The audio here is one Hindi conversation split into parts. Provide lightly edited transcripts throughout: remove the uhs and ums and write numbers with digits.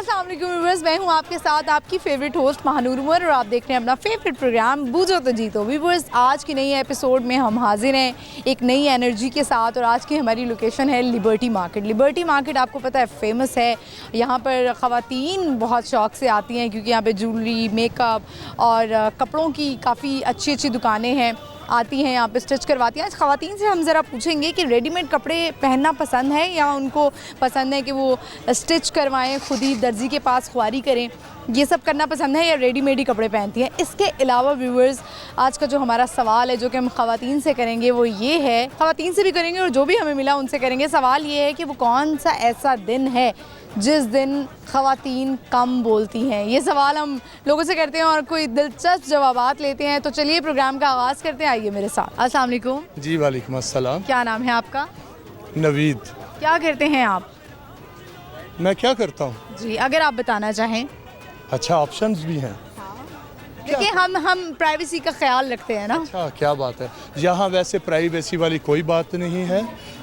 अस्सलाम वालेकुम व्यूअर्स, मैं हूं आपके साथ आपकी फेवरेट होस्ट महानूर उमर और आप देख रहे हैं अपना फेवरेट प्रोग्राम बूझो तो जीतो। व्यूअर्स, आज की नई एपिसोड में हम हाजिर हैं एक नई एनर्जी के साथ और आज की हमारी लोकेशन है लिबर्टी मार्केट। लिबर्टी मार्केट आपको पता है फेमस है, यहाँ पर ख़वातीन बहुत शौक़ से आती हैं क्योंकि यहाँ पर ज्वेलरी, मेकअप और कपड़ों की काफ़ी अच्छी अच्छी दुकानें हैं, आती हैं यहाँ पे स्टिच करवाती हैं। आज ख़वातीन से हम ज़रा पूछेंगे कि रेडीमेड कपड़े पहनना पसंद है या उनको पसंद है कि वो स्टिच करवाएं, खुद ही दर्जी के पास ख्वारी करें, ये सब करना पसंद है या रेडीमेड ही कपड़े पहनती हैं। इसके अलावा व्यूअर्स, आज का जो हमारा सवाल है जो कि हम ख़वातीन से करेंगे वो ये है, ख़वातीन से भी करेंगे और जो भी हमें मिला उनसे करेंगे। सवाल ये है कि वो कौन सा ऐसा दिन है जिस दिन ख़वातीन कम बोलती हैं। ये सवाल हम लोगों से करते हैं और कोई दिलचस्प जवाबात लेते हैं। तो चलिए प्रोग्राम का आगाज़ करते हैं, आइए मेरे साथ। अस्सलाम वालेकुम। जी वालेकुम अस्सलाम। क्या नाम है आपका? नवीद। क्या करते हैं आप? मैं क्या करता हूँ? जी, अगर आप बताना चाहें। अच्छा, ऑप्शंस भी हैं। देखिए, हम प्राइवेसी का ख्याल रखते हैं ना। अच्छा, क्या बात है। यहाँ वैसे प्राइवेसी वाली कोई बात नहीं है।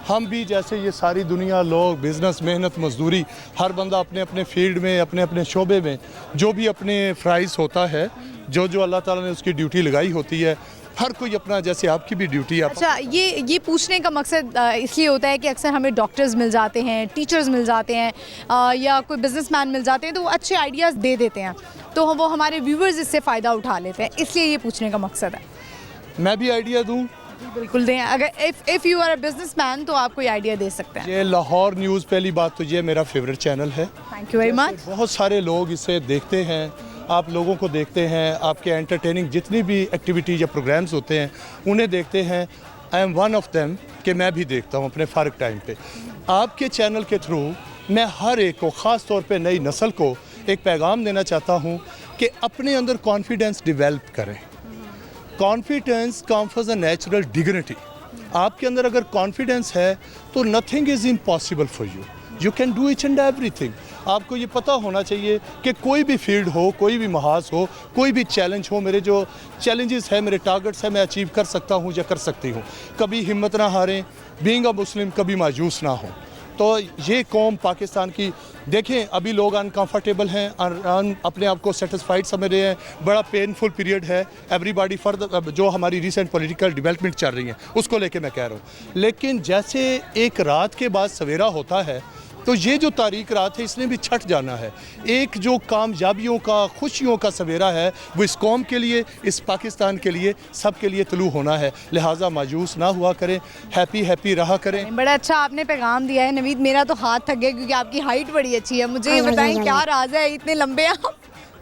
हम भी जैसे ये सारी दुनिया, लोग, बिज़नेस, मेहनत, मजदूरी, हर बंदा अपने अपने फील्ड में, अपने अपने शोबे में जो भी अपने फ़राइज़ होता है, जो अल्लाह ताला ने उसकी ड्यूटी लगाई होती है, हर कोई अपना, जैसे आपकी भी ड्यूटी है। अच्छा, ये पूछने का मकसद इसलिए होता है कि अक्सर हमें डॉक्टर्स मिल जाते हैं, टीचर्स मिल जाते हैं या कोई बिजनेसमैन मिल जाते हैं तो वो अच्छे आइडियाज़ दे देते हैं, तो वो हमारे व्यूवर्स इससे फ़ायदा उठा लेते हैं, इसलिए ये पूछने का मकसद है। मैं भी आइडिया दूँ? बिल्कुल दें। अगर if you are a businessman तो आप कोई आइडिया दे सकते हैं। ये लाहौर न्यूज़, पहली बात तो ये मेरा फेवरेट चैनल है। Thank you very much. बहुत सारे लोग इसे देखते हैं, आप लोगों को देखते हैं, आपके एंटरटेनिंग जितनी भी एक्टिविटीज़ या प्रोग्राम्स होते हैं उन्हें देखते हैं। I am one of them कि मैं भी देखता हूँ अपने फ़ारिग टाइम पे। आपके चैनल के थ्रू मैं हर एक को, ख़ास तौर पे नई नस्ल को एक पैगाम देना चाहता हूँ कि अपने अंदर कॉन्फिडेंस डेवलप करें। Confidence comes as a natural dignity. आपके अंदर अगर कॉन्फिडेंस है तो nothing is impossible for you, you can do each and everything. आपको ये पता होना चाहिए कि कोई भी फील्ड हो, कोई भी महाज हो, कोई भी चैलेंज हो, मेरे जो चैलेंजेस है, मेरे टारगेट्स हैं, मैं अचीव कर सकता हूँ या कर सकती हूँ। कभी हिम्मत ना हारें, बीइंग अ मुस्लिम, कभी मायूस ना हो। तो ये कौम पाकिस्तान की, देखें अभी लोग अनकंफर्टेबल हैं, अपने आप को सेटिस्फाइड समझ रहे हैं, बड़ा पेनफुल पीरियड है। एवरीबॉडी फर्दर जो हमारी रिसेंट पॉलिटिकल डेवलपमेंट चल रही है उसको लेके मैं कह रहा हूँ, लेकिन जैसे एक रात के बाद सवेरा होता है तो ये जो तारीख रात है इसने भी छट जाना है। एक जो कामयाबियों का, खुशियों का सवेरा है वो इस कौम के लिए, इस पाकिस्तान के लिए, सब के लिए तलू होना है। लिहाजा मायूस ना हुआ करें, हैप्पी हैप्पी रहा करें। बड़ा अच्छा आपने पैगाम दिया है नवीद। मेरा तो हाथ थक गया क्योंकि आपकी हाइट बड़ी अच्छी है। मुझे ये बताएं क्या राज है, इतने लंबे आप?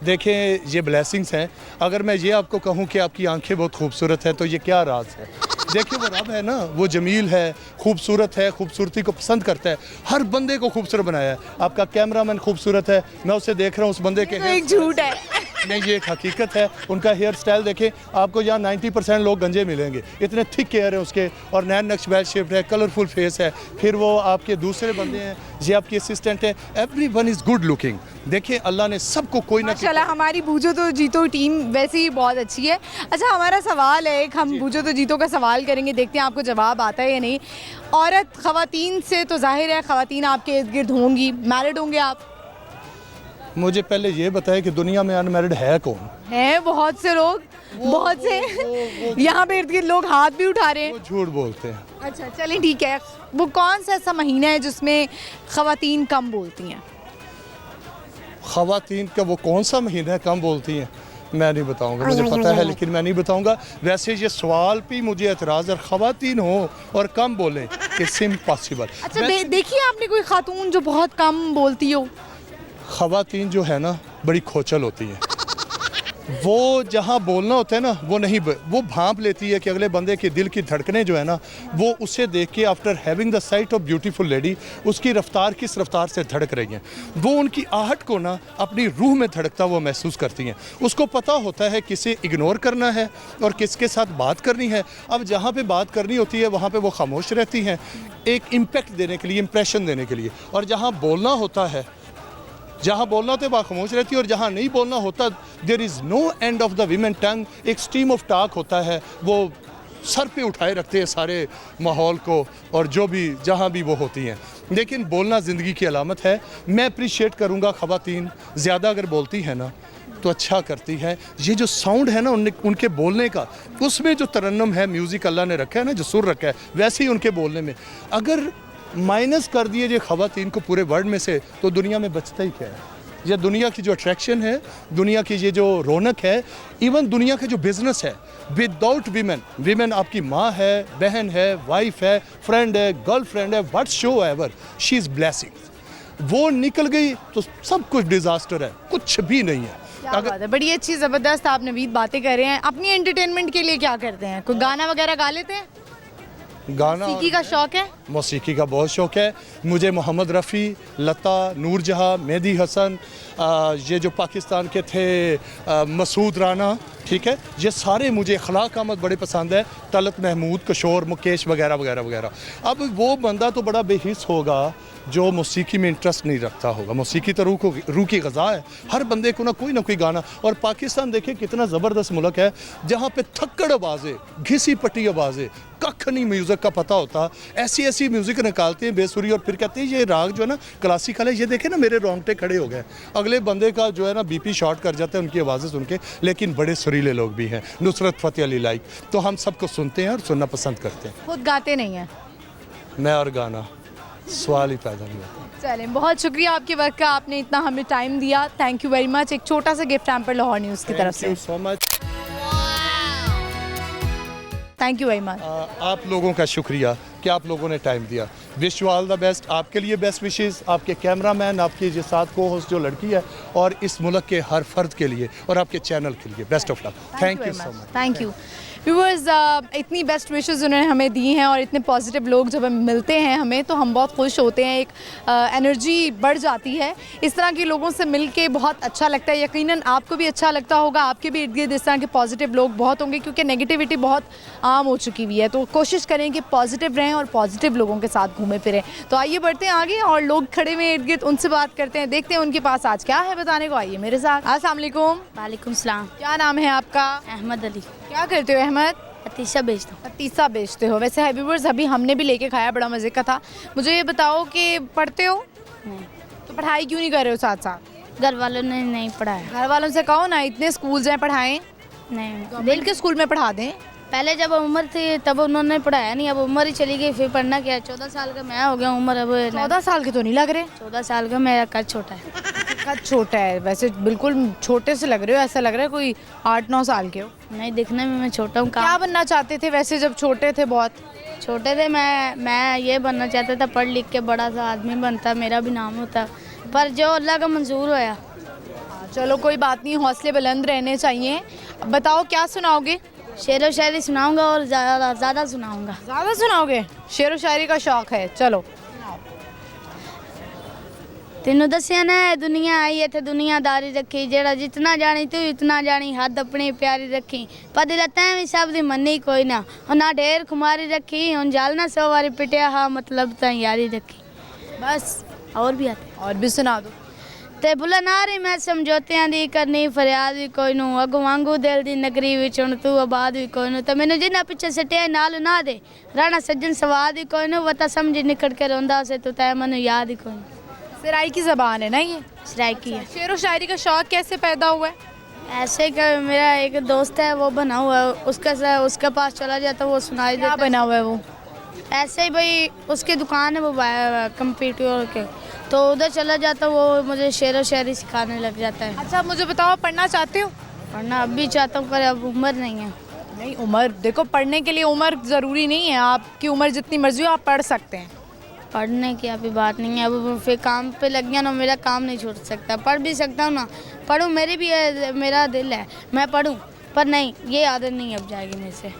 देखें, ये ब्लेसिंग्स हैं। अगर मैं ये आपको कहूँ कि आपकी आंखें बहुत खूबसूरत हैं तो ये क्या राज है? देखिए, वो रब है ना, वो जमील है, खूबसूरत है, खूबसूरती को पसंद करता है, हर बंदे को खूबसूरत बनाया है। आपका कैमरामैन खूबसूरत है, मैं उसे देख रहा हूँ, उस बंदे के तो एक झूठ है। नहीं, ये एक हकीकत है। उनका हेयर स्टाइल देखें, आपको यहाँ 90% लोग गंजे मिलेंगे, इतने थिक हेयर है उसके और नैन नक्शबैल शेप है, कलरफुल फेस है। फिर वो आपके दूसरे बंदे हैं, ये आपकी असिस्टेंट है, every one is good looking. देखिए, अल्लाह ने सबको कोई ना, माशाल्लाह हमारी बूझो तो जीतो टीम वैसे ही बहुत अच्छी है। अच्छा, हमारा सवाल है एक, हम बूझो तो जीतो का सवाल करेंगे, देखते हैं आपको जवाब आता है या नहीं। औरत ख़वातीन से तो जाहिर है ख़वातीन आपके इर्द गिर्द होंगी, मैरिड होंगे आप? मुझे पहले ये बताएं कि दुनिया में अनमैरिड है कौन? है बहुत से लोग, बहुत से यहाँ पे इर्द गिर्द लोग हाथ भी उठा रहे हैं। वो झूठ बोलते हैं। अच्छा चलिए ठीक है, वो कौन सा ऐसा महीना है जिसमें ख़वातीन कम बोलती हैं? ख़वातीन का वो कौन सा महीना है कम बोलती हैं? मैं नहीं बताऊंगा, मुझे पता है लेकिन मैं नहीं बताऊंगा। वैसे ये सवाल पे मुझे एतराज़ है, ख़वातीन हो और कम बोलें, इट्स इम्पॉसिबल। अच्छा देखिए आपने कोई खातून जो बहुत कम बोलती हो? ख़वातीन जो है ना बड़ी खोचल होती हैं। वो जहाँ बोलना होता है ना वो नहीं, वो भांप लेती है कि अगले बंदे के दिल की धड़कनें जो है ना वो उसे देख के, after having the site of beautiful lady, उसकी रफ्तार किस रफ्तार से धड़क रही हैं, वो उनकी आहट को ना अपनी रूह में धड़कता वो महसूस करती हैं। उसको पता होता है किसे इग्नोर करना है और किसके साथ बात करनी है। अब जहाँ पे बात करनी होती है वहाँ पे वो खामोश रहती हैं, एक इम्पेक्ट देने के लिए, इम्प्रेशन देने के लिए। और जहाँ बोलना होता है, जहाँ बोलना होता है वहाँ खामोश रहती है और जहाँ नहीं बोलना होता, there is no end of the women tongue. एक स्ट्रीम ऑफ टॉक होता है, वो सर पे उठाए रखते हैं सारे माहौल को और जो भी जहाँ भी वो होती हैं। लेकिन बोलना ज़िंदगी की अलामत है। मैं अप्रिशिएट करूँगा ख़वातीन ज़्यादा अगर बोलती हैं ना तो अच्छा करती है। ये जो साउंड है ना उनके बोलने का, उसमें जो तरन्नुम है, म्यूज़िक अल्लाह ने रखा है ना, जो सुर रखा है, वैसे ही उनके बोलने में अगर माइनस कर दिए ये ख़वातीन को पूरे वर्ल्ड में से, तो दुनिया में बचता ही क्या है। ये दुनिया की जो अट्रैक्शन है, दुनिया की ये जो रौनक है, इवन दुनिया का जो बिज़नेस है, विदाउट वीमेन आपकी माँ है, बहन है, वाइफ है, फ्रेंड है, गर्लफ्रेंड है, what show ever, she is blessing. वो निकल गई तो सब कुछ डिज़ास्टर है, कुछ भी नहीं है। क्या बात है, बड़ी अच्छी ज़बरदस्त आप नवीद बातें कर रहे हैं। अपनी एंटरटेनमेंट के लिए क्या करते हैं? कोई गाना वगैरह गा लेते हैं? गाना मौसीकी का शौक है? मौसीकी का बहुत शौक़ है मुझे। मोहम्मद रफ़ी, लता, नूरजहाँ, मेहदी हसन, ये जो पाकिस्तान के थे मसूद राना, ठीक है, ये सारे मुझे, अखलाक अहमद बड़े पसंद है, तलत महमूद, किशोर, मुकेश वगैरह वगैरह वगैरह। अब वो बंदा तो बड़ा बेहिस होगा जो मौसीकी में इंटरेस्ट नहीं रखता होगा। मौसीकी तो रूह की ग़ज़ा है, हर बंदे को ना कोई गाना। और पाकिस्तान देखिए कितना ज़बरदस्त मुल्क है जहाँ पे थक्कड़ आवाज़ें, घिसी पट्टी आवाज़ें, कख नहीं म्यूज़िक का पता होता, ऐसी म्यूज़िक निकालते हैं बेसुरी, और फिर कहते हैं ये राग जो है ना क्लासिकल है। ये देखें ना, मेरे रोंगटे खड़े हो गए। अगले बंदे का जो है ना बीपी शॉर्ट कर जाता है उनकी आवाज़ें सुन के। लेकिन बड़े सुरीले लोग भी हैं, नुसरत फ़तेह अली लाइक, तो हम सबको सुनते हैं और सुनना पसंद करते हैं। खुद गाते नहीं हैं? मैं और गाना सवाल ही पैदा नहीं होता। चलें, बहुत शुक्रिया आपके वक्त का, आपने इतना हमें टाइम दिया। Thank you very much. एक छोटा सा गिफ्ट हैम्पर लाहौर न्यूज़ की तरफ से। Thank you so much. Thank you very much. आप लोगों का शुक्रिया कि आप लोगों ने टाइम दिया। Wish you all the best. आपके लिए बेस्ट विशेस, आपके कैमरामैन, आपके जो साथ को होस्ट जो लड़की है, और इस मुल्क के हर फर्द के लिए, और आपके चैनल के लिए best of luck. Thank you so much. Thank you viewers. इतनी बेस्ट विशेस उन्होंने हमें दी हैं, और इतने पॉजिटिव लोग जब हमें मिलते हैं हमें, तो हम बहुत खुश होते हैं। एक एनर्जी बढ़ जाती है। इस तरह के लोगों से मिल के बहुत अच्छा लगता है। यकीनन आपको भी अच्छा लगता होगा, आपके भी इर्द गिर्द इस तरह के पॉजिटिव लोग बहुत होंगे, क्योंकि नेगेटिविटी बहुत आम हो चुकी हुई है। तो कोशिश करें कि पॉजिटिव रहें और पॉजिटिव लोगों के साथ घूमे फिरें। तो आइए बढ़ते हैं आगे, और लोग खड़े हुए इर्द गिर्द, उनसे बात करते हैं, देखते हैं उनके पास आज क्या है बताने को। आइए मेरे साथ। अस्सलाम वालेकुम। वालेकुम सलाम। क्या नाम है आपका? अहमद अली। क्या करते हो अहमद? पतीसा बेचता हूँ। पतीसा बेचते हो। वैसे व्यूअर्स अभी हमने भी लेके खाया, बड़ा मज़े का था। मुझे ये बताओ कि पढ़ते हो? नहीं, तो पढ़ाई क्यों नहीं कर रहे हो साथ साथ? घर वालों ने नहीं पढ़ाया। घर वालों से कहो ना, इतने स्कूल्स हैं, पढ़ाएं। नहीं, दिल के स्कूल में पढ़ा दें। पहले जब उम्र थी तब उन्होंने पढ़ाया नहीं, अब उम्र ही चली गई, फिर पढ़ना क्या। 14 साल का मैं हो गया उम्र अब। 14 साल के तो नहीं लग रहे। 14 साल का मेरा कद छोटा है। कद छोटा है, वैसे बिल्कुल छोटे से लग रहे हो, ऐसा लग रहा है कोई 8-9 साल के हो। नहीं, दिखने में मैं छोटा हूँ। क्या बनना चाहते थे वैसे जब छोटे थे? बहुत छोटे थे मैं ये बनना चाहता था, पढ़ लिख के बड़ा सा आदमी बनता, मेरा भी नाम होता, पर जो अल्लाह का मंजूर होया। चलो कोई बात नहीं, हौसले बुलंद रहने चाहिए। अब बताओ क्या सुनाओगे? शेर व शायरी सुनाऊंगा, और ज़्यादा सुनाऊंगा। ज़्यादा सुनाओगे? शेर व शायरी का शौक़ है, चलो। तेनों दसिया ना दुनिया आई इत्थे दुनियादारी रखी, जेड़ा जितना जानी तू इतना जानी, हद अपनी प्यारी रखी, पर दिल तैं भी सब दी मन्नी कोई ना, ना ढेर खुमारी रखी, हुन जाल ना 100 वारी पिटिया, हाँ मतलब तां यारी रखी। बस और भी आते? और भी सुना दो। ते बुला नारी मैं समझौतियां दी करनी फरियाद भी कोई नू, अगों वांगू दिल दी नगरी विच हुण तू आबाद भी कोई नू, ते मैनू जिन्ना पिछे सटिया नाल ना दे, राणा सज्जन सवाद भी कोई नू, वता समझ निकल के रोंदा से तू तै मैनू याद ही कोई नू। सराई की ज़बान है ना ये? सराइकी है। शेर व शायरी का शौक़ कैसे पैदा हुआ है? ऐसे का मेरा एक दोस्त है, वो बना हुआ है, उसके पास चला जाता, वो सुनाई क्या देता। बना हुआ है वो? ऐसे ही भाई उसकी दुकान है वो कंप्यूटर के, तो उधर चला जाता, वो मुझे शेर व शायरी सिखाने लग जाता है। अच्छा मुझे बताओ, पढ़ना चाहते हो? पढ़ना अब भी चाहता हूँ, पर अब उम्र नहीं है। नहीं, उम्र देखो, पढ़ने के लिए उम्र ज़रूरी नहीं है। आपकी उम्र जितनी मर्जी हो आप पढ़ सकते हैं। पढ़ने की अभी बात नहीं है, अब फिर काम पे लग गया ना, मेरा काम नहीं छूट सकता। पढ़ भी सकता हूँ ना, पढ़ूँ, मेरा दिल है मैं पढ़ूँ, पर नहीं, ये आदत नहीं अब जाएगी मेरे से।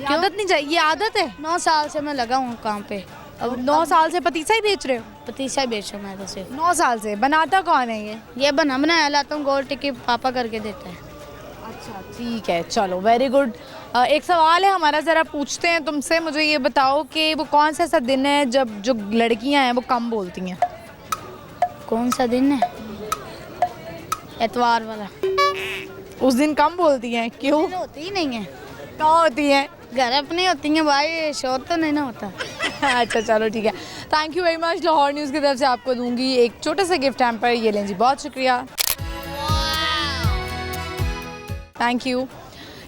आदत नहीं चाहिए, ये आदत है। 9 साल से मैं लगा हूँ काम पे। अब 9 साल से पतीसा ही बेच रहे हो? पतीसा बेच रहा मैं तो सिर्फ। 9 साल से। बनाता कौन है ये बनाया लाता हूँ, गोल टिक्की पापा करके देता है। अच्छा ठीक है, चलो वेरी गुड। एक सवाल है हमारा, ज़रा पूछते हैं तुमसे। मुझे ये बताओ कि वो कौन सा ऐसा दिन है जब जो लड़कियां हैं वो कम बोलती हैं? कौन सा दिन है? एतवार वाला। उस दिन कम बोलती हैं, क्यों? होती ही नहीं है। कहाँ होती हैं? घर अपनी होती हैं भाई, शोर तो नहीं ना होता। अच्छा चलो ठीक है, thank you very much. Lahore news की तरफ से आपको दूंगी एक छोटा सा गिफ्ट हैम्पर, ये लें जी, बहुत शुक्रिया, thank you.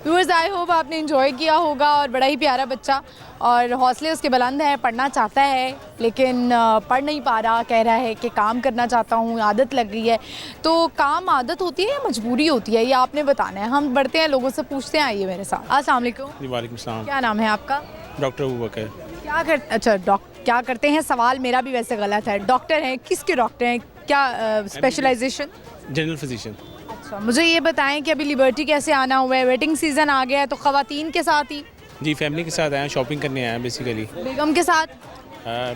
Viewers, I hope आपने इन्जॉय किया होगा। और बड़ा ही प्यारा बच्चा और हौसले उसके बुलंद हैं, पढ़ना चाहता है लेकिन पढ़ नहीं पा रहा, कह रहा है कि काम करना चाहता हूँ, आदत लग गई है। तो काम आदत होती है या मजबूरी होती है, ये आपने बताना है। हम बढ़ते हैं, लोगों से पूछते हैं, आइए मेरे साथ। अस्सलाम वालेकुम। जी वालेकुम सलाम। क्या नाम है आपका? डॉक्टर अबू बकर। क्या करते हैं? सवाल मेरा भी वैसे गलत है। डॉक्टर हैं, किसके डॉक्टर हैं, क्या स्पेशलाइजेशन? General physician. अच्छा, मुझे ये बताएं कि अभी लिबर्टी कैसे आना हुआ है, वेडिंग सीज़न आ गया है, तो ख़वातीन के साथ ही? जी फैमिली के साथ आया, शॉपिंग करने आया बेसिकली। बेगम के साथ?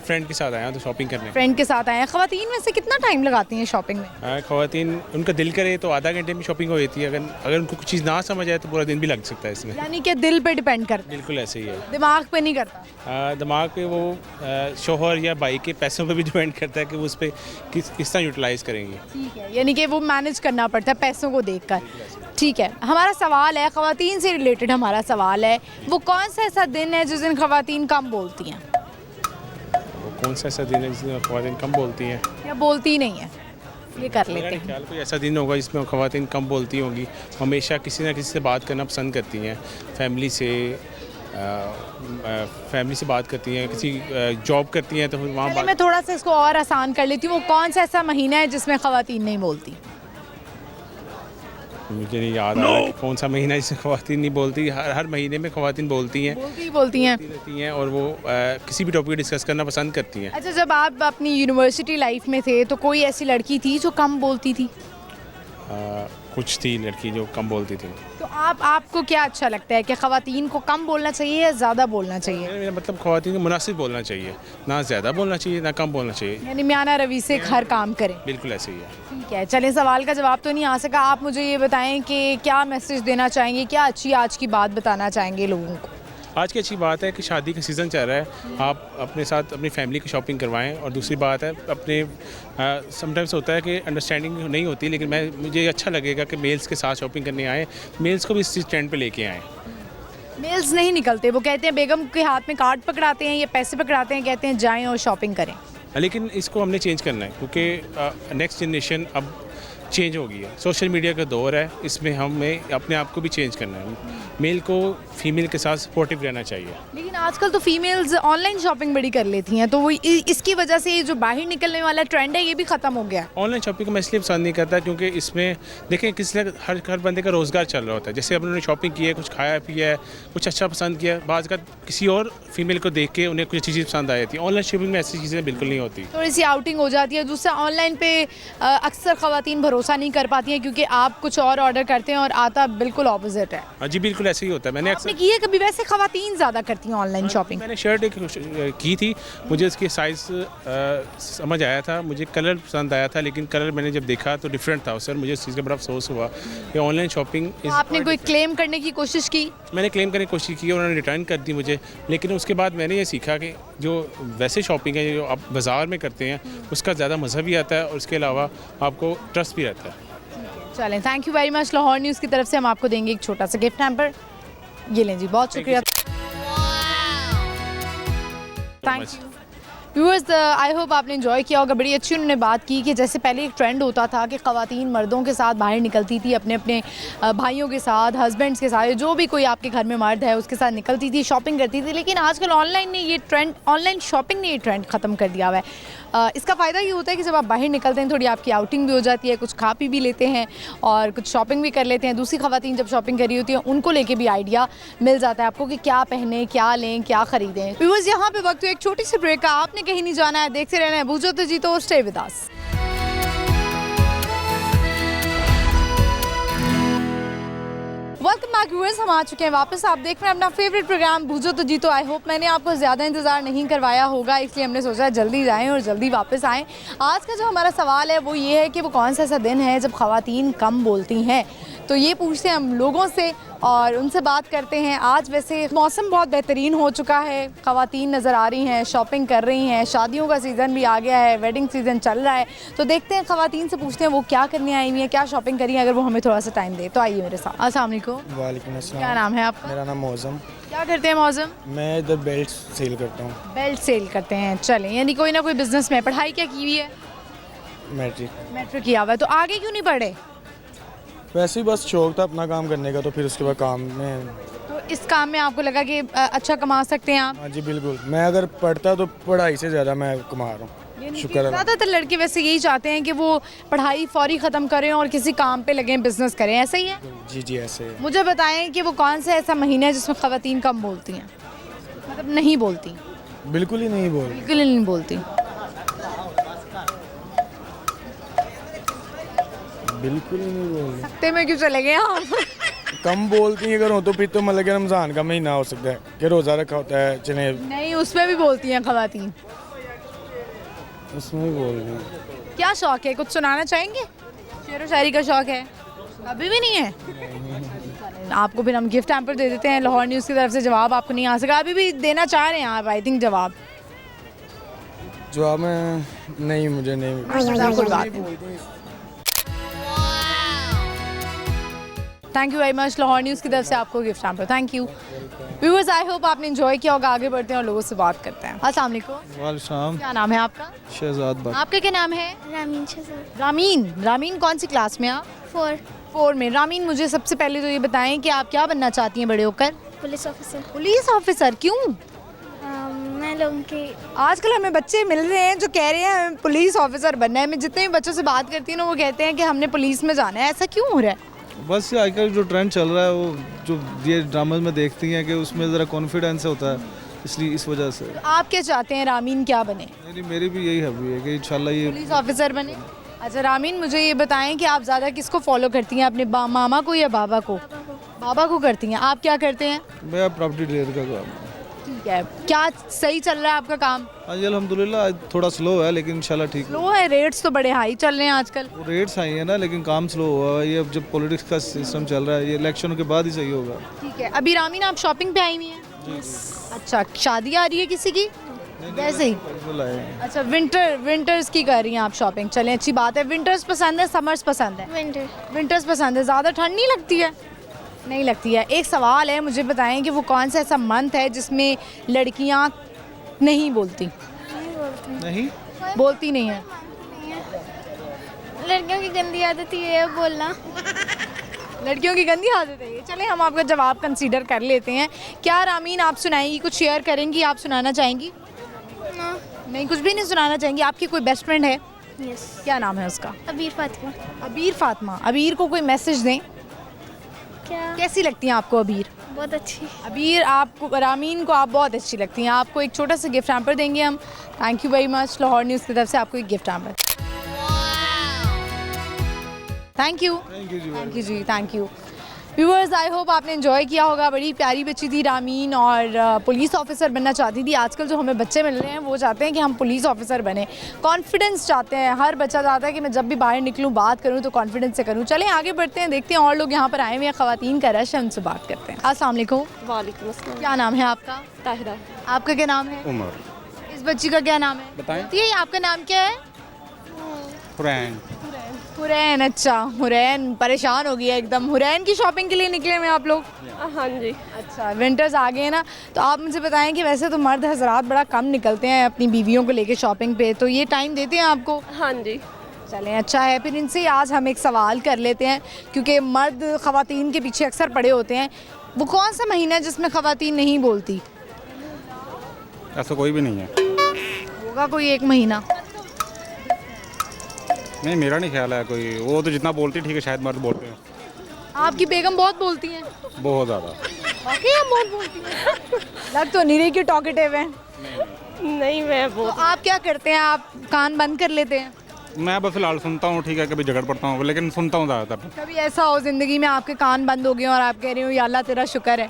फ्रेंड के साथ आया तो शॉपिंग करने। फ्रेंड के साथ आए हैं। ख़वातीन में से कितना टाइम लगाती हैं शॉपिंग में? ख़वातीन उनका दिल करे तो आधा घंटे में शॉपिंग हो जाती है, अगर उनको कुछ चीज़ ना समझ आए तो पूरा दिन भी लग सकता है इसमें। यानी कि दिल पे डिपेंड करता है? बिल्कुल ऐसे ही है, दिमाग पे नहीं करता? दिमाग पे वो शोहर या भाई के पैसों पे भी डिपेंड करता है कि वो उस पर किस तरह यूटिलाइज़ करेंगे। ठीक है, यानी कि वो मैनेज करना पड़ता है पैसों को देख कर। ठीक है, हमारा सवाल है, ख़वातीन से रिलेटेड हमारा सवाल है, वो कौन सा ऐसा दिन है जिस दिन ख़वातीन कम बोलती हैं? कौन सा ऐसा दिन है जिसमें ख़वातीन कम बोलती हैं या बोलती ही नहीं है? ये कर लेते मेरा हैं। ख्याल कोई ऐसा दिन होगा जिसमें ख़वातीन कम बोलती होंगी, हमेशा किसी ना किसी से बात करना पसंद करती हैं, फैमिली से बात करती हैं, किसी जॉब करती हैं तो फिर वहाँ पहले मैं थोड़ा सा इसको और आसान कर लेती हूँ। वो कौन सा ऐसा महीना है जिसमें ख़वातीन नहीं बोलती? मुझे नहीं याद आ रहा कि कौन सा महीना जिसमें ख़वातीन नहीं बोलती। हर महीने में ख़वातीन बोलती हैं, बोलती हैं रहती हैं और वो किसी भी टॉपिक को डिस्कस करना पसंद करती हैं। अच्छा, जब आप अपनी यूनिवर्सिटी लाइफ में थे तो कोई ऐसी लड़की थी जो कम बोलती थी? कुछ थी लड़की जो कम बोलती थी। तो आपको क्या अच्छा लगता है कि ख़वातीन को कम बोलना चाहिए या ज़्यादा बोलना चाहिए? मेरा मतलब ख़वातीन को मुनासिब बोलना चाहिए, ना ज़्यादा बोलना चाहिए ना कम बोलना चाहिए, यानी मियाना रवि से हर काम करें। बिल्कुल ऐसे ही है। ठीक है, चलें, सवाल का जवाब तो नहीं आ सका। आप मुझे ये बताएं कि क्या मैसेज देना चाहेंगे, क्या अच्छी आज की बात बताना चाहेंगे लोगों को? आज की अच्छी बात है कि शादी का सीज़न चल रहा है, आप अपने साथ अपनी फैमिली की शॉपिंग करवाएं। और दूसरी बात है, अपने समटाइम्स होता है कि अंडरस्टैंडिंग नहीं होती, लेकिन मुझे अच्छा लगेगा कि मेल्स के साथ शॉपिंग करने आएँ, मेल्स को भी इस ट्रेंड पे लेके आएँ। मेल्स नहीं निकलते, वो कहते हैं बेगम के हाथ में कार्ड पकड़ाते हैं या पैसे पकड़ाते हैं, कहते हैं जाएं और शॉपिंग करें। लेकिन इसको हमने चेंज करना है क्योंकि नेक्स्ट जनरेशन अब चेंज हो गई है, सोशल मीडिया का दौर है, इसमें हमें अपने आप को भी चेंज करना है। मेल को फीमेल के साथ सपोर्टिव रहना चाहिए। लेकिन आजकल तो फीमेल्स ऑनलाइन शॉपिंग बड़ी कर लेती हैं, तो वो इसकी वजह से ये जो बाहर निकलने वाला ट्रेंड है ये भी ख़त्म हो गया। ऑनलाइन शॉपिंग को मैं इसलिए पसंद नहीं करता क्योंकि इसमें देखें किसी हर बंदे का रोज़गार चल रहा होता है। जैसे अब उन्होंने शॉपिंग की है, कुछ खाया पिया है, कुछ अच्छा पसंद किया, बाज़ का किसी और फीमेल को देख के उन्हें कुछ अच्छी चीज़ पसंद आ जाती है। ऑनलाइन शॉपिंग में ऐसी चीज़ें बिल्कुल नहीं होती, थोड़ी सी आउटिंग हो जाती है। दूसरा, ऑनलाइन पे अक्सर ख़वातीन भरोसा नहीं कर पाती हैं क्योंकि आप कुछ और ऑर्डर करते हैं और आता बिल्कुल ऑपोजिट है। हाँ जी, बिल्कुल ऐसे ही होता है। मैंने आपने की है कभी? वैसे ख़वातीन ज़्यादा करती हैं ऑनलाइन शॉपिंग? मैंने शर्ट एक की थी, मुझे उसकी साइज़ समझ आया था, मुझे कलर पसंद आया था, लेकिन कलर मैंने जब देखा तो डिफरेंट था उससे, मुझे इस चीज़ का बड़ा अफसोस हुआ कि ऑनलाइन शॉपिंग। आपने कोई क्लेम करने की कोशिश की? मैंने क्लेम करने की कोशिश की, उन्होंने रिटर्न कर दी मुझे, लेकिन उसके बाद मैंने ये सीखा कि जो वैसे शॉपिंग है जो आप बाज़ार में करते हैं उसका ज़्यादा मज़ा भी आता है और उसके अलावा आपको ट्रस्ट भी रहता है। चलें, thank you very much. Lahore news की तरफ से हम आपको देंगे एक छोटा सा गिफ्ट हैम्पर, ये लें जी, बहुत शुक्रिया, thank you. Viewers, I hope आपने एंजॉय किया होगा। बड़ी अच्छी उन्होंने बात की कि जैसे पहले एक ट्रेंड होता था कि ख़वातीन मर्दों के साथ बाहर निकलती थी, अपने अपने भाइयों के साथ, हस्बैंड्स के साथ, जो भी कोई आपके घर में मर्द है उसके साथ निकलती थी, शॉपिंग करती थी। लेकिन आजकल ऑनलाइन शॉपिंग ने ये ट्रेंड ख़त्म कर दिया हुआ है। इसका फ़ायदा ये होता है कि जब आप बाहर निकलते हैं थोड़ी आपकी आउटिंग भी हो जाती है, कुछ खा पी भी लेते हैं और कुछ शॉपिंग भी कर लेते हैं। दूसरी ख़वातीन जब शॉपिंग कर रही होती हैं उनको लेके भी आइडिया मिल जाता है आपको कि क्या पहने, क्या लें, क्या ख़रीदें। व्यूअर्स, यहाँ पे वक्त एक छोटी सी ब्रेक का, आपने कहीं नहीं जाना है, देखते रहना है बूझो तो जीतो, stay with us. Welcome back viewers, हम आ चुके हैं वापस। आप देख रहे हैं अपना फेवरेट प्रोग्राम बूझो तो जीतो। आई होप मैंने आपको ज़्यादा इंतज़ार नहीं करवाया होगा, इसलिए हमने सोचा जल्दी जाएं और जल्दी वापस आएं। आज का जो हमारा सवाल है वो ये है कि वो कौन सा ऐसा दिन है जब ख़वातीन कम बोलती हैं। तो ये पूछते हैं हम लोगों से और उनसे बात करते हैं। आज वैसे मौसम बहुत बेहतरीन हो चुका है, ख़वातीन नज़र आ रही हैं, शॉपिंग कर रही हैं, शादियों का सीज़न भी आ गया है, वेडिंग सीज़न चल रहा है। तो देखते हैं ख़वातीन से पूछते हैं वो क्या करने आई हुई हैं, क्या शॉपिंग करी है, अगर वो हमें थोड़ा सा टाइम दे तो। आइए मेरे साथ। अस्सलाम वालेकुम। वालेकुम अस्सलाम। क्या नाम है आपका? मेरा नाम मौज़म। क्या करते हैं मौसम? मैं इधर बेल्ट सेल करता हूँ, बेल्ट सेल करते हैं। चलें, यानी कोई ना कोई बिजनेस में। पढ़ाई क्या की हुई है? मैट्रिक। मैट्रिक किया हुआ है। तो आगे क्यों नहीं पढ़े? वैसे ही बस शौक था अपना काम करने का, तो फिर उसके बाद काम में। तो इस काम में आपको लगा कि अच्छा कमा सकते हैं आप? हाँ जी बिल्कुल, मैं अगर पढ़ता तो पढ़ाई से ज़्यादा मैं कमा रहा हूँ, शुक्र अल्लाह। ज़्यादातर लड़के वैसे यही चाहते हैं कि वो पढ़ाई फौरी ख़त्म करें और किसी काम पे लगें, बिजनेस करें। ऐसा ही है? जी जी ऐसे है। मुझे बताएं कि वो कौन सा ऐसा महीना है जिसमें ख़वातीन कम बोलती हैं, मतलब नहीं बोलती, बिल्कुल ही नहीं बोल। बिल्कुल ही नहीं बोलती? बिल्कुल ही नहीं बोल। सख्ते में क्यों चले गए आप? कम बोलती हैं अगर हो तो फिर तो मतलब कि रमज़ान का महीना हो सकता है कि रोज़ा रखा होता है, चने नहीं, उसमें भी बोलती हैं ख़वातीन। उसमें भी बोल रही हैं। क्या शौक है, कुछ सुनाना चाहेंगे? शेर व शायरी का शौक है? अभी भी नहीं है? आपको फिर हम गिफ्ट हैम्पर दे देते हैं। लाहौर न्यूज़ की तरफ से जवाब आपको नहीं आ सका, अभी भी देना चाह रहे हैं आप आई थिंक जवाब? जवाब में नहीं, मुझे नहीं। कोई बात नहीं। Thank you very much. Lahore news की तरफ से आपको gift hamper. Thank you viewers, I hope आपने एंजॉय किया होगा। आगे बढ़ते हैं और लोगों से बात करते हैं। अस्सलाम वालेकुम। वालेकुम। क्या नाम है आपका? शहजाद बात। आपका क्या नाम है? रामीन शहजाद। रामीन। रामीन कौन सी क्लास में आप? 4 में। रामीन, मुझे सबसे पहले तो ये बताएं कि आप क्या बनना चाहती हैं बड़े होकर? Police officer. Police officer. क्यों? मैं लोगों के आजकल हमें बच्चे मिल रहे हैं जो कह रहे हैं हमें पुलिस ऑफिसर बनना है। मैं जितने भी बच्चों से बात करती हूँ ना, वो कहते हैं कि हमने पुलिस में जाना है। ऐसा क्यों हो रहा है? बस आजकल जो ट्रेंड चल रहा है वो जो ये ड्रामा में देखती हैं कि उसमें ज़रा कॉन्फिडेंस होता है, इसलिए इस वजह से। तो आप क्या चाहते हैं रामीन क्या बने? मेरी भी यही हॉबी है कि इंशाल्लाह ये पुलिस ऑफिसर बने। अच्छा रामीन, मुझे ये बताएं कि आप ज़्यादा किसको फॉलो करती हैं, अपने मामा को या बाबा को? बाबा को करती हैं। आप क्या करते हैं? मेरा प्रॉपर्टी डीलर का काम है। ठीक है, क्या सही चल रहा है आपका काम? हाँ जी अल्हम्दुलिल्लाह, थोड़ा स्लो है लेकिन इंशाल्लाह ठीक है। लो है, रेट्स तो बड़े हाई चल रहे हैं आजकल। वो रेट्स आई हैं ना, लेकिन काम स्लो हुआ है। ये अब जब पॉलिटिक्स का सिस्टम चल रहा है, ये इलेक्शन के बाद ही सही होगा। ठीक है, अभी रामीन आप शॉपिंग पे आई हुई हैं? अच्छा, शादी आ रही है किसी की? वैसे ही। बिल्कुल आए हैं। अच्छा, विंटर्स की कर रही हैं आप शॉपिंग। चलें, अच्छी बात है। विंटर्स पसंद है, समर्स पसंद है? विंटर। विंटर्स पसंद है। ज़्यादा ठंड नहीं लगती है? नहीं लगती है। एक सवाल है, मुझे बताएं कि वो कौन सा ऐसा मंथ है जिसमें लड़कियां नहीं बोलती? नहीं बोलती नहीं है? लड़कियों की गंदी आदत ये है बोलना। लड़कियों की गंदी आदत है ये। चलें, हम आपका जवाब कंसीडर कर लेते हैं। क्या रामीन आप सुनाएंगी, कुछ शेयर करेंगी, आप सुनाना चाहेंगी? नहीं, कुछ भी नहीं सुनाना चाहेंगी। आपकी कोई बेस्ट फ्रेंड है? यस। क्या नाम है उसका? अबीर फातिमा। अबीर फातिमा। अबीर को कोई मैसेज दें। क्या? कैसी लगती हैं आपको अबीर? बहुत अच्छी। अबीर, आपको रामीन को आप बहुत अच्छी लगती हैं। आपको एक छोटा सा गिफ्ट हैम्पर देंगे हम। Thank you very much. Lahore news की तरफ से आपको एक gift hamper. Thank you ji, thank you. Viewers, I hope आपने एंजॉय किया होगा। बड़ी प्यारी बच्ची थी रामीन और पुलिस ऑफिसर बनना चाहती थी। आजकल जो हमें बच्चे मिल रहे हैं वो चाहते हैं कि हम पुलिस ऑफिसर बने। कॉन्फिडेंस चाहते हैं, हर बच्चा चाहता है कि मैं जब भी बाहर निकलूँ, बात करूँ तो कॉन्फिडेंस से करूँ। चलें आगे बढ़ते हैं, देखते हैं और लोग यहाँ पर आए हुए हैं। ख़वातीन का रश है, उनसे बात करते हैं। अस्सलाम वालेकुम। वालेकुम अस्सलाम। क्या नाम है आपका? ताहिरा। आपका क्या नाम है? उमर। इस बच्ची का क्या नाम है? बताएं। ये आपका नाम क्या है? फ्रेंड। हुरैन। अच्छा, हुरैन परेशान हो गया एकदम। हुरैन की शॉपिंग के लिए निकले हुए आप लोग? हाँ जी। अच्छा, विंटर्स आ गए हैं ना, तो आप मुझे बताएं कि वैसे तो मर्द हजरात बड़ा कम निकलते हैं अपनी बीवियों को लेके शॉपिंग पे, तो ये टाइम देते हैं आपको? हाँ जी। चलें, अच्छा है। फिर इनसे आज हम एक सवाल कर लेते हैं, क्योंकि मर्द ख़वातीन के पीछे अक्सर पड़े होते हैं। वो कौन सा महीना है जिसमें ख़वातीन नहीं बोलती? ऐसा कोई भी नहीं है। होगा कोई एक महीना? नहीं, मेरा नहीं ख्याल है कोई। वो तो जितना बोलती ठीक है, शायद मर्द बोलते हैं। आपकी बेगम बहुत बोलती हैं? बहुत ज़्यादा। वाकई आप बहुत बोलती हैं? लग तो नहीं रही कि टॉकेटिव है। नहीं, मैं तो बहुत। आप क्या करते हैं, आप कान बंद कर लेते हैं? मैं बस फिलहाल सुनता हूँ, ठीक है, कभी झगड़ पड़ता हूँ, लेकिन सुनता हूँ ज़्यादातर। कभी ऐसा हो ज़िंदगी में आपके कान बंद हो गए और आप कह रहे हो या अल्लाह तेरा शुक्र है?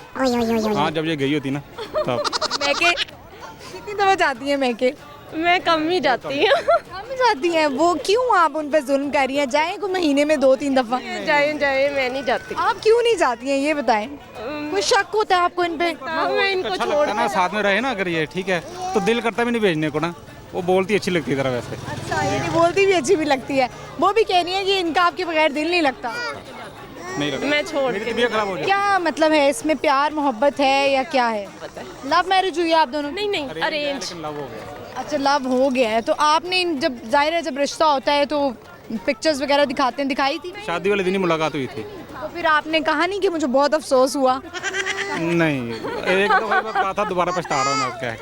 हाँ, जब ये गई होती ना तब। मैके कितनी दफ़ा जाती हैं मैके? मैं कम ही जाती हूँ। हम जाती हैं। वो क्यों आप उन पर जुल्म कर रही हैं? जाएं को महीने में 2-3 दफ़ा। जाए जाए, मैं नहीं जाती। आप क्यों नहीं जाती हैं ये बताएं? कोई शक होता है आपको इन पे? हाँ, मैं इनको अच्छा छोड़ लगता है ना, साथ में रहे ना अगर ये, ठीक है, तो दिल करता भी नहीं भेजने को ना। वो बोलती अच्छी लगती है ज़रा वैसे। अच्छा, यानी बोलती भी अच्छी भी लगती है। वो भी कह रही है कि इनका आपके बगैर दिल नहीं लगता। नहीं लगा। मैं छोड़ मेरी के तबीयत खराब हो जाएगी। क्या मतलब है इसमें, प्यार मोहब्बत है या क्या है? लव मैरिज हुई है आप दोनों की? नहीं अरेंज। लेकिन लव हो गया। अच्छा, लव हो गया है। तो आपने जब जाहिर है जब रिश्ता होता है तो पिक्चर्स वगैरह दिखाते हैं, दिखाई थी? शादी वाले दिन ही मुलाकात हुई थी। तो फिर आपने कहा नहीं कि मुझे बहुत अफसोस हुआ? नहीं, एक दफ़ा बात था, दोबारा पछता रहा हूँ मैं, अब क्या है।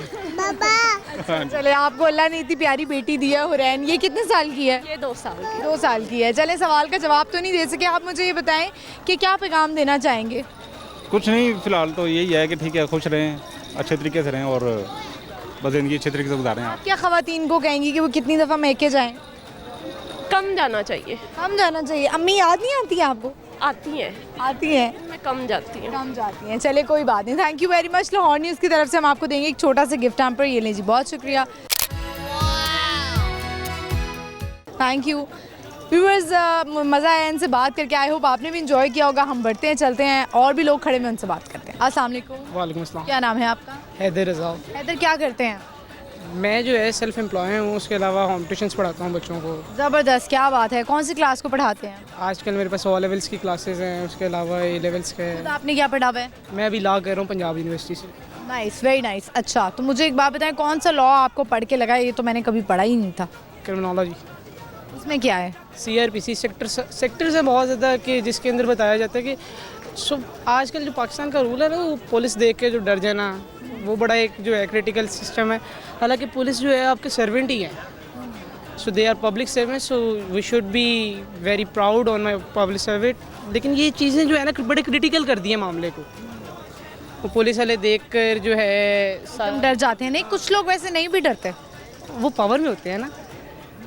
चले, आपको अल्लाह ने इतनी प्यारी बेटी दी है हुरैन, ये कितने साल की है? ये 2 साल की। 2 साल की है। चले, सवाल का जवाब तो नहीं दे सके, आप मुझे ये बताएं कि क्या पैगाम देना चाहेंगे? कुछ नहीं, फिलहाल तो यही है कि ठीक है, खुश रहें, अच्छे तरीके से रहें और बस ज़िंदगी अच्छे तरीके से गुजारें आप। क्या ख़वातीन को कहेंगी कि वो कितनी दफ़ा महके जाएं? कम जाना चाहिए। हम जाना चाहिए। अम्मी याद नहीं आती है आपको? आती हैं, आती है, मैं कम जाती हूँ। कम जाती हैं। चले, कोई बात नहीं। Thank you very much. Lahore news की तरफ से हम आपको देंगे एक छोटा सा गिफ्ट हैम्पर। ये लीजिए, बहुत शुक्रिया, थैंक यू। व्यूअर्स, मज़ा आया इनसे बात करके। आई होप आपने भी इंजॉय किया होगा। हम बढ़ते हैं, चलते हैं, और भी लोग खड़े में उनसे बात करते हैं। अस्सलाम वालेकुम। वालेकुम अस्सलाम। क्या नाम है आपका? हैदर रज़ा। हैदर, क्या करते हैं? मैं जो है सेल्फ एम्प्लॉय हूँ, उसके अलावा होम ट्यूशंस पढ़ाता हूँ बच्चों को। ज़बरदस्त, क्या बात है। कौन सी क्लास को पढ़ाते हैं? आजकल मेरे पास 100 लेवल्स की क्लासेस हैं, उसके अलावा ए लेवल्स के। तो आपने क्या पढ़ा हुआ है? मैं अभी लॉ कर रहा हूँ पंजाब यूनिवर्सिटी से। Nice, very nice. अच्छा, तो मुझे एक बात बताएं, कौन सा लॉ आपको पढ़ के लगा? ये तो मैंने कभी पढ़ा ही नहीं था। क्रिमिनोलॉजी। उसमें क्या है? CRPC सेक्टर से बहुत ज़्यादा, कि जिसके अंदर बताया जाता है कि आजकल जो पाकिस्तान का रूल है ना, वो पुलिस देख के जो डर जाना, वो बड़ा एक जो है क्रिटिकल सिस्टम है। हालांकि पुलिस जो है आपके सर्वेंट ही है, so they are public servant, so we should be very proud on my public servant. लेकिन ये चीज़ें जो है ना बड़े क्रिटिकल कर दिए मामले को। वो पुलिस वाले देख कर जो है तुम डर जाते हैं? नहीं, कुछ लोग वैसे नहीं भी डरते, वो पावर में होते हैं ना।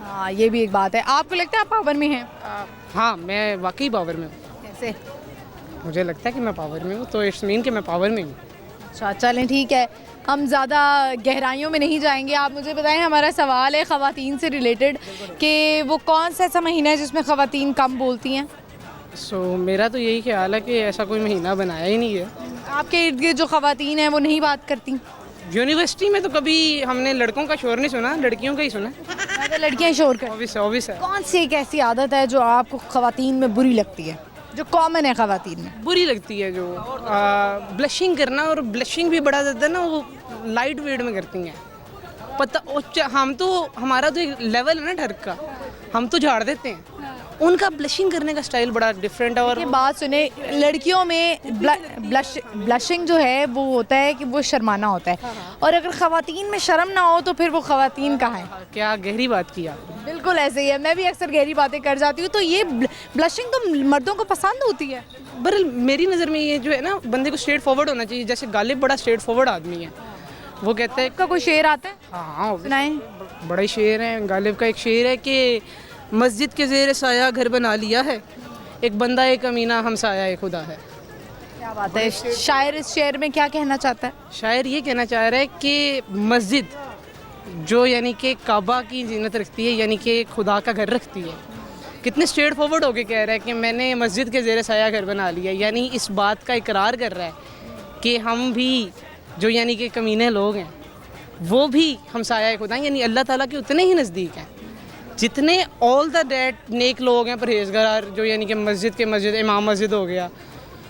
हाँ, ये भी एक बात है। आपको लगता है आप पावर में हैं? हाँ, मैं वाकई पावर में हूँ। कैसे? मुझे लगता है कि मैं पावर में हूँ, तो इट्स मीन कि मैं पावर में हूँ। अच्छा, चलें, ठीक है, हम ज़्यादा गहराइयों में नहीं जाएंगे। आप मुझे बताएं, हमारा सवाल है ख़वातीन से रिलेटेड कि वो कौन सा ऐसा महीना है जिसमें ख़वातीन कम बोलती हैं? मेरा तो यही ख्याल है कि ऐसा कोई महीना बनाया ही नहीं है। आपके इर्द गिर्द जो ख़वातीन हैं वो नहीं बात करती? यूनिवर्सिटी में तो कभी हमने लड़कों का शोर नहीं सुना, लड़कियों का ही सुना। तो लड़कियाँ शोर करती? ऑब्वियस है। कौन सी एक ऐसी आदत है जो आपको ख़वातीन में बुरी लगती है, जो कॉमन है ख़वातीन में? बुरी लगती है जो ब्लशिंग करना, और ब्लशिंग भी बड़ा ज़्यादा ना वो लाइट वेट में करती हैं। पता हम तो, हमारा तो एक लेवल है ना डर का, हम तो झाड़ देते हैं। उनका ब्लशिंग करने का स्टाइल बड़ा डिफरेंट है। और ये बात सुने, लड़कियों में ब्लशिंग जो है वो होता है कि वो शर्माना होता है, और अगर ख़वातीन में शर्म ना हो तो फिर वो ख़वातीन कहाँ है? क्या गहरी बात की आपने। बिल्कुल ऐसे ही है, मैं भी अक्सर गहरी बातें कर जाती हूँ। तो ये ब्लशिंग तो मर्दों को पसंद होती है? बहरहाल मेरी नज़र में ये जो है ना, बंदे को स्ट्रेट फॉरवर्ड होना चाहिए। जैसे गालिब बड़ा स्ट्रेट फॉरवर्ड आदमी है, वो कहता है। का कोई शेर आता है? हाँ, सुनाएं। बड़ा ही शेर है गालिब का। एक शेर है कि मस्जिद के ज़ेर साया घर बना लिया है, एक बंदा एक अमीना हमसाया एक खुदा है। क्या बात है। शायर इस शेर में क्या कहना चाहता है? शायर ये कहना चाह रहा है कि मस्जिद जो यानी कि काबा की जीनत रखती है, यानी कि खुदा का घर रखती है, कितने स्ट्रेट फॉरवर्ड होके कह रहा है कि मैंने मस्जिद के ज़ेर साया घर बना लिया। यानी इस बात का इकरार कर रहा है कि हम भी जो यानी कि कमीने लोग हैं, वो भी हमसाया खुदा हैं, यानी अल्लाह ताला के उतने ही नज़दीक हैं जितने ऑल द डेट नेक लोग हैं, परहेजगार, जो यानी कि मस्जिद इमाम मस्जिद हो गया।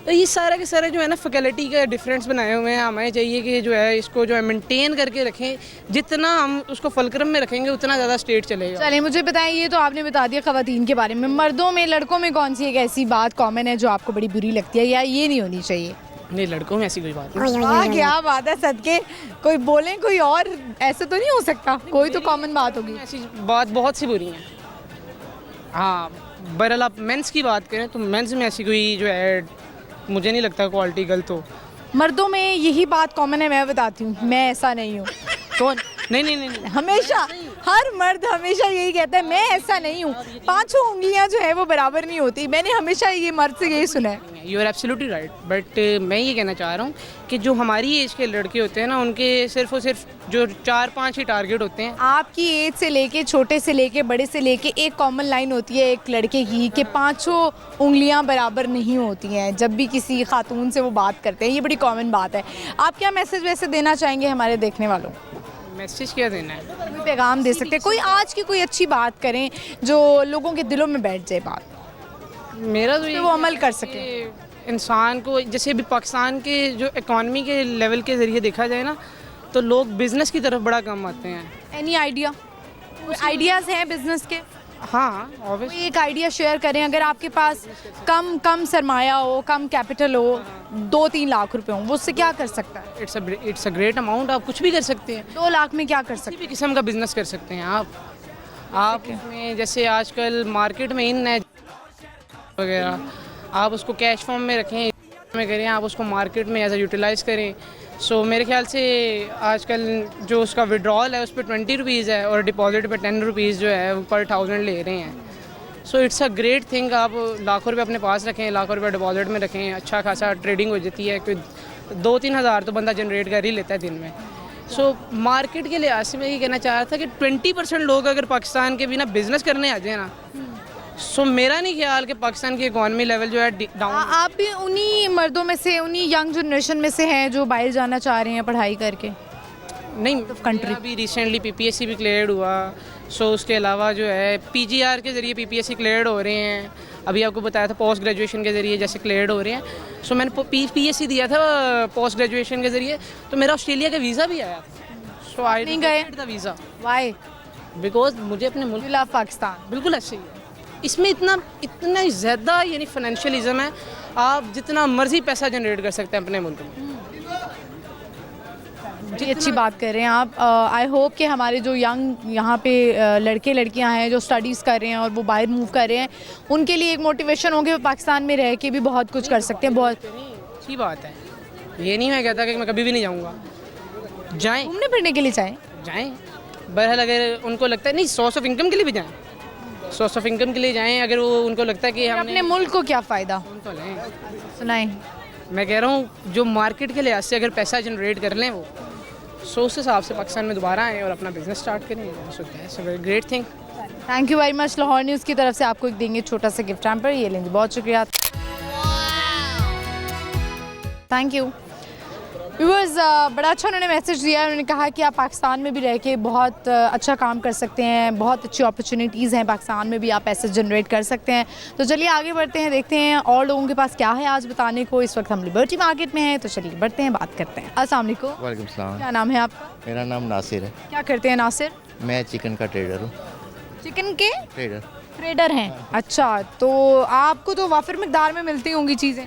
तो ये सारे के सारे जो है ना फैकल्टी का डिफरेंस बनाए हुए हैं। हमें चाहिए कि जो है इसको जो है मेंटेन करके रखें, जितना हम उसको फलक्रम में रखेंगे उतना ज़्यादा स्टेट चलेगा। चलिए, मुझे बताएं, ये तो आपने बता दिया ख़वातीन के बारे में। मर्दों में, लड़कों में कौन सी एक ऐसी बात कॉमन है जो आपको बड़ी बुरी लगती है, या ये नहीं होनी चाहिए? नहीं, लड़कों में ऐसी कोई बात नहीं। वाह, क्या बात है। सदके कोई बोले कोई और, ऐसे तो नहीं हो सकता, कोई तो कॉमन बात होगी। ऐसी बात बहुत सी बुरी हैं। हाँ, बहरहाल आप मेंस की बात करें तो मेंस में ऐसी कोई जो है मुझे नहीं लगता क्वालिटी गलत हो। मर्दों में यही बात कॉमन है, मैं बताती हूँ, मैं ऐसा नहीं हूँ। कौन? नहीं। हमेशा हर मर्द हमेशा यही कहता है, मैं ऐसा नहीं हूँ। 5 उंगलियाँ जो है वो बराबर नहीं होती। मैंने हमेशा ये मर्द से यही सुना है। You are absolutely right, but मैं ये कहना चाह रहा हूँ कि जो हमारी एज के लड़के होते हैं ना, उनके सिर्फ और सिर्फ जो 4-5 ही टारगेट होते हैं। आपकी एज से लेके, छोटे से लेके बड़े से लेके, एक कॉमन लाइन होती है एक लड़के की कि 5 उंगलियां बराबर नहीं होती हैं जब भी किसी खातून से वो बात करते हैं। ये बड़ी कॉमन बात है। आप क्या मैसेज वैसे देना चाहेंगे हमारे देखने वालों को? मैसेज क्या देना है? कोई पैगाम दे सकते हैं, कोई आज की कोई अच्छी बात करें जो लोगों के दिलों में बैठ जाए बात। मेरा तो पे ये वो अमल कर सके। कि इंसान को, जैसे अभी पाकिस्तान के जो इकॉनमी के लेवल के ज़रिए देखा जाए ना, तो लोग बिज़नेस की तरफ बड़ा कम आते हैं। एनी आइडिया, आइडियाज़ हैं बिजनेस के? हाँ ऑब्वियस। कोई एक आइडिया शेयर करें, अगर आपके पास कम सरमाया हो, कम कैपिटल हो, 2-3 लाख रुपए हो, वो उससे क्या कर सकता है? It's a great amount. आप कुछ भी कर सकते हैं, 2 लाख में क्या कर सकते किसी भी किस्म का बिजनेस कर सकते हैं आप इसमें, जैसे आजकल मार्केट में इन है वगैरह, आप उसको कैश फॉर्म में रखें, में करें, आप उसको मार्केट में ऐसा यूटिलाइज़ करें। सो मेरे ख्याल से आजकल जो उसका विड्रॉल है उस पर 20 रुपीज़ है और डिपॉजिट पे 10 रुपीज़ जो है वो पर 1000 ले रहे हैं। So it's a great thing. आप लाखों रुपए अपने पास रखें, लाखों रुपए डिपॉजिट में रखें, अच्छा खासा ट्रेडिंग हो जाती है। कोई 2-3 हज़ार तो बंदा जनरेट कर ही लेता है दिन में। सो मार्केट के लिहाज से मैं ये कहना चाह रहा था कि 20% लोग अगर पाकिस्तान के बिना बिजनेस करने आ जाए ना, सो मेरा नहीं ख्याल कि पाकिस्तान की इकॉनमी लेवल जो है डाउन। आप भी उन्हीं मर्दों में से, उन्हीं यंग जनरेशन में से हैं जो बाहर जाना चाह रहे हैं पढ़ाई करके? नहीं, country। मेरा अभी रिसेंटली पीपीएससी भी क्लियर हुआ। सो उसके अलावा जो है पीजीआर के ज़रिए पीपीएससी क्लियर हो रहे हैं। अभी आपको बताया था पोस्ट ग्रेजुएशन के ज़रिए जैसे क्लियर हो रहे हैं। सो मैंने पीपीएससी दिया था पोस्ट ग्रेजुएशन के ज़रिए, तो मेरा ऑस्ट्रेलिया का वीज़ा भी आया। सो आई नहीं गए? The visa Y? बिकॉज मुझे अपने मुल्क, यू लव पाकिस्तान। बिल्कुल ऐसे ही है। इसमें इतना ज़्यादा यानी फाइनेंशियलिज्म है, आप जितना मर्जी पैसा जनरेट कर सकते हैं अपने मुल्क में। जी अच्छी बात कर रहे हैं आप। आई होप कि हमारे जो यंग यहाँ पे लड़के लड़कियाँ हैं जो स्टडीज़ कर रहे हैं और वो बाहर मूव कर रहे हैं, उनके लिए एक मोटिवेशन होगी, वो पाकिस्तान में रह के भी बहुत कुछ कर सकते हैं। बहुत अच्छी बात है। ये नहीं मैं कहता कि मैं कभी भी नहीं जाऊँगा, जाएँ घूमने फिरने के लिए चाहें, जाएँ। बहरहाल अगर उनको लगता है नहीं, सोर्स ऑफ इनकम के लिए भी जाएँ, सोर्स ऑफ इनकम के लिए जाएँ। अगर वो उनको लगता है कि हमने अपने मुल्क को क्या फ़ायदा, उनको लें। सुनाएं। मैं कह रहा हूँ जो मार्केट के लिहाज से अगर पैसा जनरेट कर लें वो, सो उस हिसाब से पाकिस्तान में दोबारा आएँ और अपना बिजनेस स्टार्ट करें। So that's a very great thing. Thank you very much. Lahore news की तरफ से आपको एक देंगे छोटा सा गिफ्ट हैम्पर, ये लेंगे। बहुत शुक्रिया, थैंक यू। व्यूअर्स, बड़ा अच्छा उन्होंने मैसेज दिया है। उन्होंने कहा कि आप पाकिस्तान में भी रह के बहुत अच्छा काम कर सकते हैं, बहुत अच्छी अपॉर्चुनिटीज़ हैं पाकिस्तान में भी, आप पैसे जनरेट कर सकते हैं। तो चलिए आगे बढ़ते हैं, देखते हैं और लोगों के पास क्या है आज बताने को। इस वक्त हम लिबर्टी मार्केट में हैं, तो चलिए बढ़ते हैं, बात करते हैं। अस्सलाम वालेकुम। वालेकुम सलाम। क्या नाम है आपका? मेरा नाम नासिर है। क्या करते हैं नासिर? मैं चिकन का ट्रेडर हूँ। चिकन के ट्रेडर हैं? अच्छा, तो आपको तो वाफिर मिकदार में मिलती होंगी चीज़ें,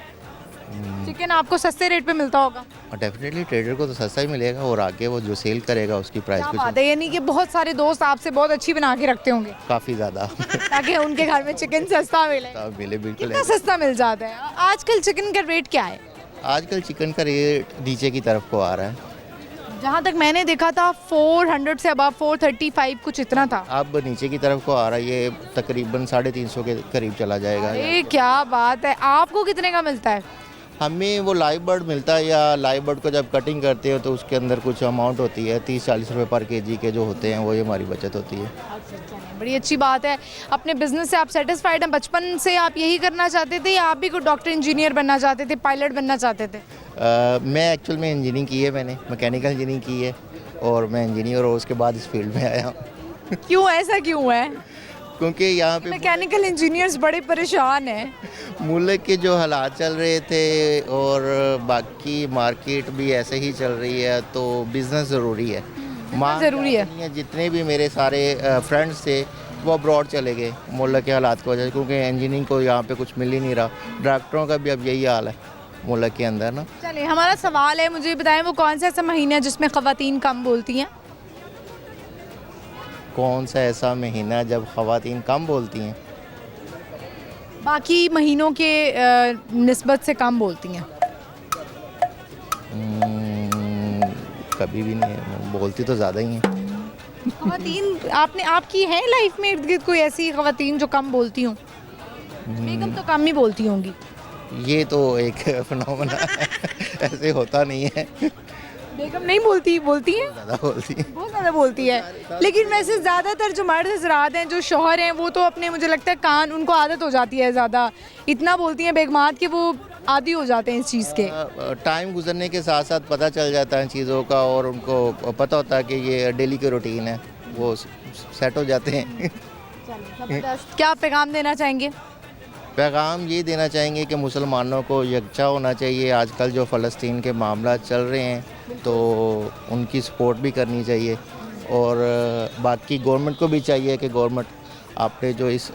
चिकन आपको सस्ते रेट पे मिलता होगा। और डेफिनेटली ट्रेडर को तो सस्ता ही मिलेगा और आगे वो जो सेल करेगा उसकी प्राइस क्या पे बात है, यानी कि बहुत सारे दोस्त आपसे बहुत अच्छी बना के रखते होंगे काफ़ी ज़्यादा ताकि उनके घर में चिकन सस्ता मिले। मिले, बिल्कुल कितना सस्ता मिल जाता है आजकल? चिकन का रेट क्या है आजकल? चिकन का रेट नीचे की तरफ को आ रहा है। जहाँ तक मैंने देखा था 400 से अब 435 कुछ इतना था। अब नीचे की तरफ को आ रहा है, ये तकरीबन 350 के करीब चला जाएगा। ये क्या बात है, आपको कितने का मिलता है? हमें वो लाइव बर्ड मिलता है, या लाइव बर्ड को जब कटिंग करते हो तो उसके अंदर कुछ अमाउंट होती है, 30-40 रुपये पर केजी के जो होते हैं, वो ही हमारी बचत होती है। बड़ी अच्छी बात है। अपने बिजनेस से आप सेटिस्फाइड हैं? बचपन से आप यही करना चाहते थे या आप भी कोई डॉक्टर इंजीनियर बनना चाहते थे, पायलट बनना चाहते थे? मैं एक्चुअल में इंजीनियरिंग की है, मैंने मैकेनिकल इंजीनियरिंग की है और मैं इंजीनियर और उसके बाद इस फील्ड में आया हूँ। क्यों, ऐसा क्यों है? क्योंकि यहाँ पे मैकेनिकल इंजीनियर्स बड़े परेशान हैं। मुल्क के जो हालात चल रहे थे और बाकी मार्केट भी ऐसे ही चल रही है, तो बिज़नेस ज़रूरी है, ज़रूरी है। जितने भी मेरे सारे फ्रेंड्स थे वो अब्रॉड चले गए मुल्क के हालात की वजह से, क्योंकि इंजीनियरिंग को यहाँ पे कुछ मिल ही नहीं रहा। डॉक्टरों का भी अब यही हाल है मुल्क के अंदर ना। चलिए, हमारा सवाल है, मुझे बताएं वो कौन सा ऐसा महीना है जिसमें ख़वातीन कम बोलती हैं? कौन सा ऐसा महीना जब ख़वातीन कम बोलती हैं? बाकी महीनों के निस्बत से कम बोलती हैं। कभी भी नहीं है, बोलती तो ज़्यादा ही हैं। ख़वातीन आपकी है लाइफ में इर्द गिर्द कोई ऐसी ख़वातीन जो कम बोलती हों? बेगम तो कम ही बोलती होंगी। ये तो एक फिनोमेना है, ऐसे होता नहीं है। बेगम नहीं बोलती? बोलती है, ज़्यादा बोलती है, बहुत ज़्यादा बोलती है। लेकिन वैसे ज़्यादातर जो मर्द हज़रात हैं, जो शौहर हैं, वो तो अपने, मुझे लगता है कान, उनको आदत हो जाती है ज़्यादा, इतना बोलती हैं बेगमात कि वो आदी हो जाते हैं इस चीज़ के। टाइम गुजरने के साथ साथ पता चल जाता है चीज़ों का और उनको पता होता है कि ये डेली की रूटीन है, वो सेट हो जाते हैं। क्या पैगाम देना चाहेंगे? पैगाम ये देना चाहेंगे कि मुसलमानों को यकजा होना चाहिए। आजकल जो फ़लस्तीन के मामला चल रहे हैं तो उनकी सपोर्ट भी करनी चाहिए, और बाकी गवर्नमेंट को भी चाहिए कि गवर्नमेंट आपने जो इस